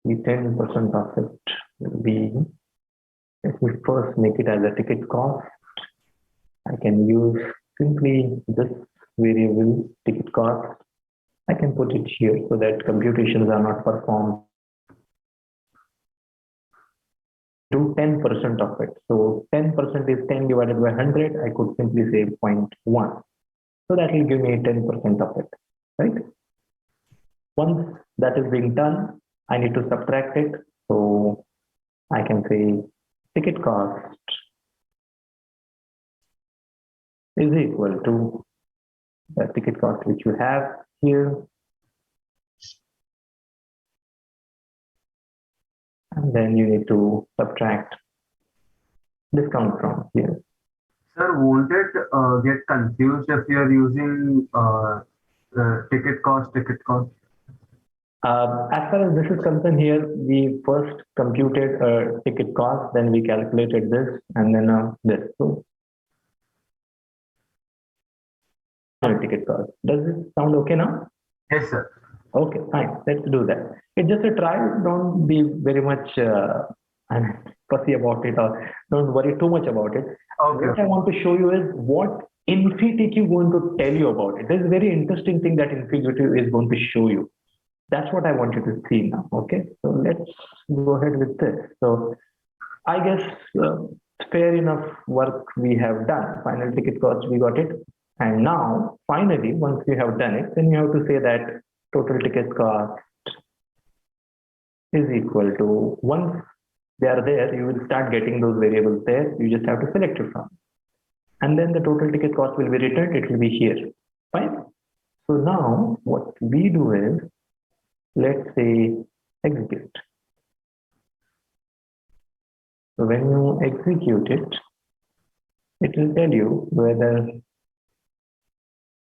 the 10% of it will be, let me first make it as a ticket cost. I can use simply this variable ticket cost. I can put it here so that computations are not performed. Do 10% of it. So 10% is 10 divided by 100. I could simply say 0.1. So that will give me 10% of it, right? Once that is being done, I need to subtract it. So I can say ticket cost is equal to the ticket cost which you have here. And then you need to subtract discount from here. Sir, won't it get confused if you're using ticket cost? As far as this is concerned here, we first computed a ticket cost, then we calculated this, and then this. So, ticket cost. Does this sound okay now? Yes, sir. Okay, fine. Let's do that. It's just a try. Don't be very much fussy about it, or don't worry too much about it. Okay. What I want to show you is what InfyTQ is going to tell you about it. There's a very interesting thing that InfyTQ is going to show you. That's what I want you to see now. Okay, so let's go ahead with this. So I guess fair enough work we have done. Final ticket cost, we got it. And now, finally, once we have done it, then you have to say that total ticket cost is equal to, once they are there, you will start getting those variables there. You just have to select it from. And then the total ticket cost will be returned. It will be here. Fine. So now what we do is, let's say execute. So when you execute it, it will tell you whether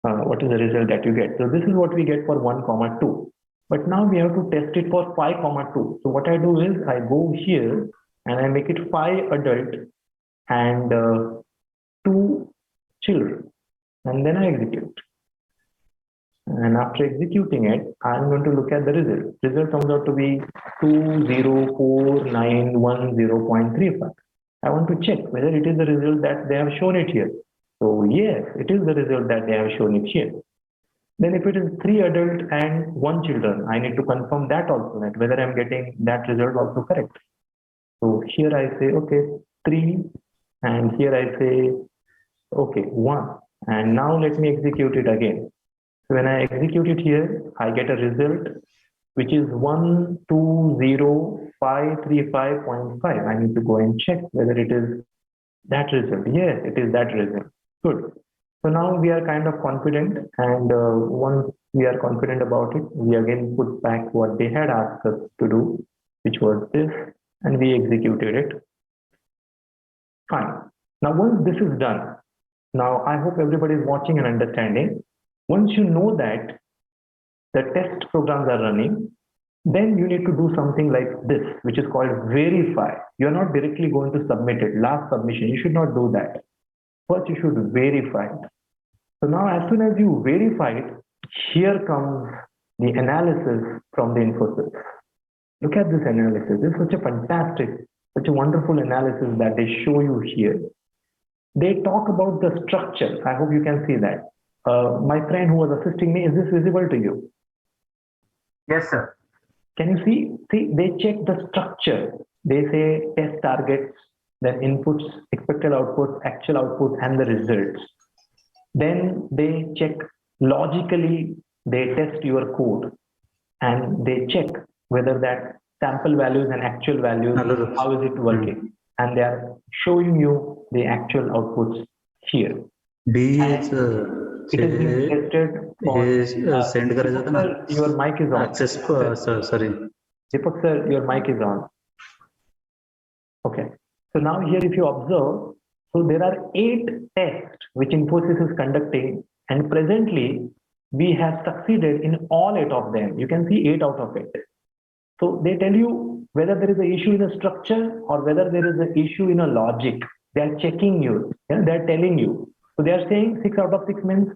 what is the result that you get. So this is what we get for 1, 2. But now we have to test it for 5, 2. So what I do is I go here and I make it 5 adult and 2 children, and then I execute. And after executing it, I'm going to look at the result. Result comes out to be 204,910.35. I want to check whether it is the result that they have shown it here. So yes, it is the result that they have shown it here. Then if it is 3 adult and 1 children, I need to confirm that also, that whether I'm getting that result also correct. So here I say, okay, 3, and here I say, okay, 1. And now let me execute it again. So when I execute it here, I get a result which is 120,535.5. I need to go and check whether it is that result. Yes, it is that result. Good. So now we are kind of confident, and once we are confident about it, we again put back what they had asked us to do, which was this, and we executed it. Fine. Now once this is done, Now, I hope everybody is watching and understanding. Once you know that the test programs are running, then you need to do something like this, which is called verify. You're not directly going to submit it. Last submission, you should not do that. First, you should verify it. So now, as soon as you verify it, here comes the analysis from the Infosys. Look at this analysis. This is such a fantastic, such a wonderful analysis that they show you here. They talk about the structure. I hope you can see that. My friend who was assisting me, is this visible to you? Yes, sir. Can you see? See, they check the structure. They say test targets, then inputs, expected outputs, actual output, and the results. Then they check logically, they test your code and they check whether that sample values and actual values, how is it working? And they are showing you the actual outputs here. D is it is being tested for send करायचं होतं ना. Deepak sir, your mic is on. Access sorry. Deepak sir, your mic is on. Okay. So now here if you observe, so there are 8 tests which Infosys is conducting, and presently we have succeeded in all 8 of them. You can see 8 out of 8. So they tell you whether there is an issue in a structure or whether there is an issue in a logic. They are checking you. Yeah? They are telling you. So they are saying 6 out of 6 means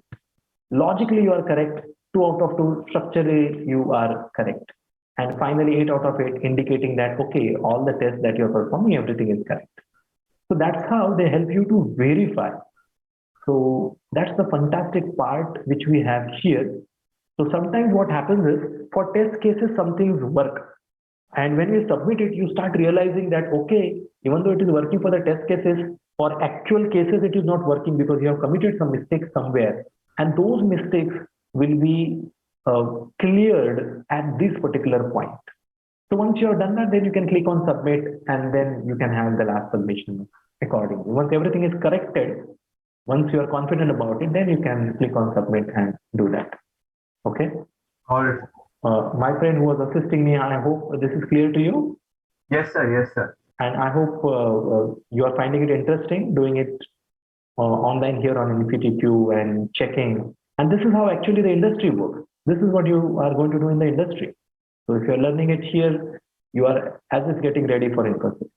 logically you are correct. 2 out of 2 structurally you are correct. And finally 8 out of 8 indicating that, okay, all the tests that you are performing, everything is correct. So that's how they help you to verify. So that's the fantastic part which we have here. So sometimes what happens is for test cases, some things work. And when we submit it, you start realizing that, okay, even though it is working for the test cases, for actual cases, it is not working because you have committed some mistakes somewhere. And those mistakes will be cleared at this particular point. So once you have done that, then you can click on submit and then you can have the last submission accordingly. Once everything is corrected, once you are confident about it, then you can click on submit and do that. Okay. All right. My friend who was assisting me, I hope this is clear to you. Yes, sir. Yes, sir. And I hope you are finding it interesting doing it online here on NPTQ and checking. And this is how actually the industry works. This is what you are going to do in the industry. So if you are learning it here, you are as if getting ready for Infosys.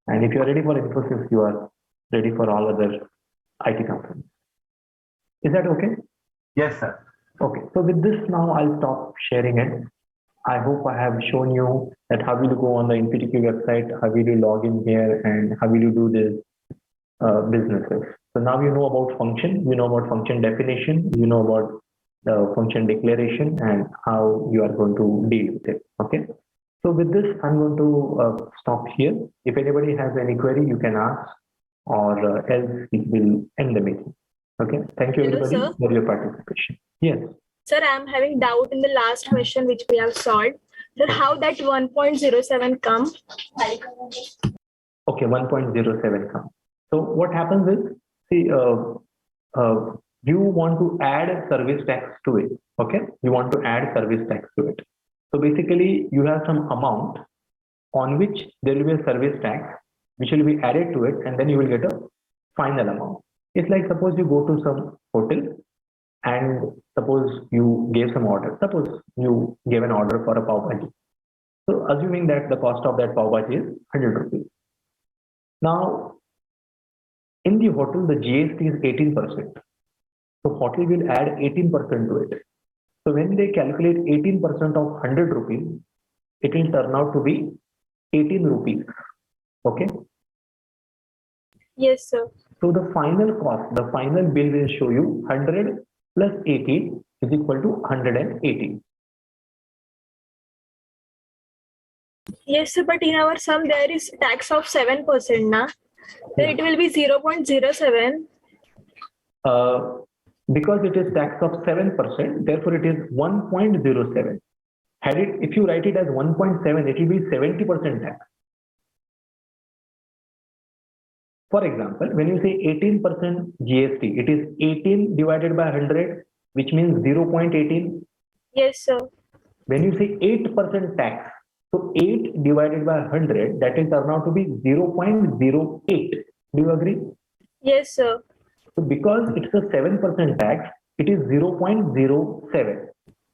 And if you are ready for Infosys, you are ready for all other IT companies. Is that okay? Yes, sir. Okay. So with this now, I'll stop sharing it. I hope I have shown you that how will you go on the NPTQ website, how will you log in here, and how will you do this businesses. So now you know about function, you know about function definition, you know about the function declaration and how you are going to deal with it. Okay. So with this, I'm going to stop here. If anybody has any query, you can ask, or else we will end the meeting. Okay. Thank you everybody for your participation. Yes. Sir, I'm having doubt in the last question which we have solved. Sir, how that 1.07 come? Okay, 1.07 come. So what happens is, see, you want to add service tax to it. Okay, you want to add service tax to it. So basically, you have some amount on which there will be a service tax which will be added to it, and then you will get a final amount. It's like suppose you go to some hotel and suppose you gave some order. Suppose you gave an order for a pav bhaji. So assuming that the cost of that pav bhaji is 100 rupees. Now, in the hotel, the GST is 18%. So hotel will add 18% to it. So when they calculate 18% of 100 rupees, it will turn out to be 18 rupees. Okay. Yes, sir. So the final cost, the final bill will show you 100 plus 18 is equal to 180. Yes, sir, but in our sum there is tax of 7%, na? Then it will be 0.07. Because it is tax of 7%, therefore it is 1.07. Had it, if you write it as 1.7, it will be 70% tax. For example, when you say 18% GST, it is 18 divided by 100, which means 0.18. Yes, sir. When you say 8% tax, so 8 divided by 100, that will turn out to be 0.08. Do you agree? Yes, sir. So because it's a 7% tax, it is 0.07.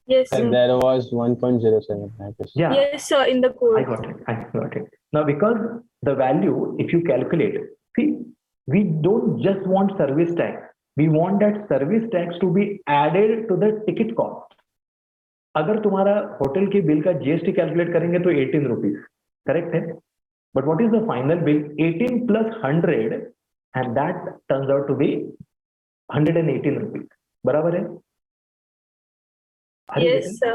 Yes, And sir. there was 1.07. I guess. Yeah. Yes, sir, in the code. I got it. I got it. Now, because the value, if you calculate, see, we don't just want service tax. We want that service tax to be added to the ticket cost. अगर तुम्हारा hotel के bill का GST calculate करेंगे तो 18 rupees correct है but what is the final bill 18 plus 100 and that turns out to be 118 rupees बराबर है Yes, sir.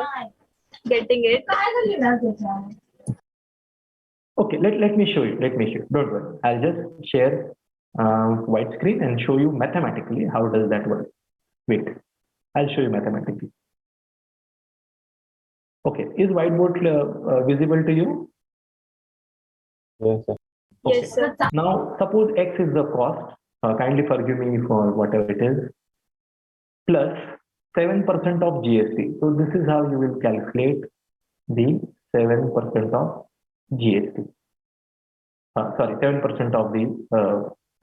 Getting it. Okay, let me show you. Don't worry. I'll just share white screen and show you mathematically how does that work. Wait, I'll show you mathematically. Okay, is whiteboard visible to you? Yes, sir. Yes, sir. Now, suppose X is the cost. Kindly forgive me for whatever it is. Plus 7% of GST. So this is how you will calculate the 7% of GST. Sorry, 7% of the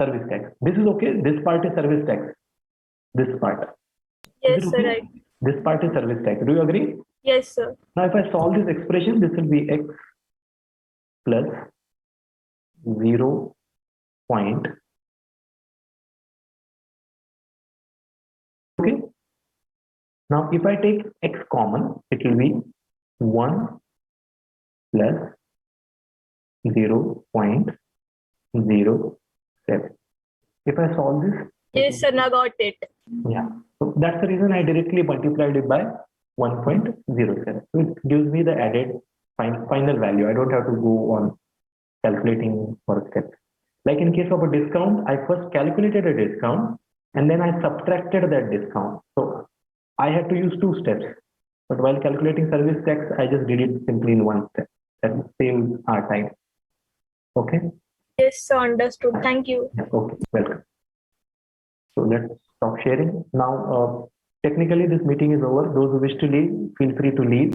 service tax. This is okay. This part is service tax. This part. Yes, sir, Okay? right. This part is service tax. Do you agree? Yes, sir. Now, if I solve this expression, this will be X plus 0. Okay. Now, if I take X common, it will be 1 plus 0.07. If I solve this, Yes, sir, now got it. yeah. So that's the reason I directly multiplied it by 1.07. So it gives me the added final value. I don't have to go on calculating for steps. Like in case of a discount, I first calculated a discount and then I subtracted that discount. So I had to use 2 steps. But while calculating service tax, I just did it simply in 1 step. That saves our time. Okay? Yes, sir, understood. Thank you. Okay, welcome. So let's stop sharing. Now, technically this meeting is over. Those who wish to leave, feel free to leave.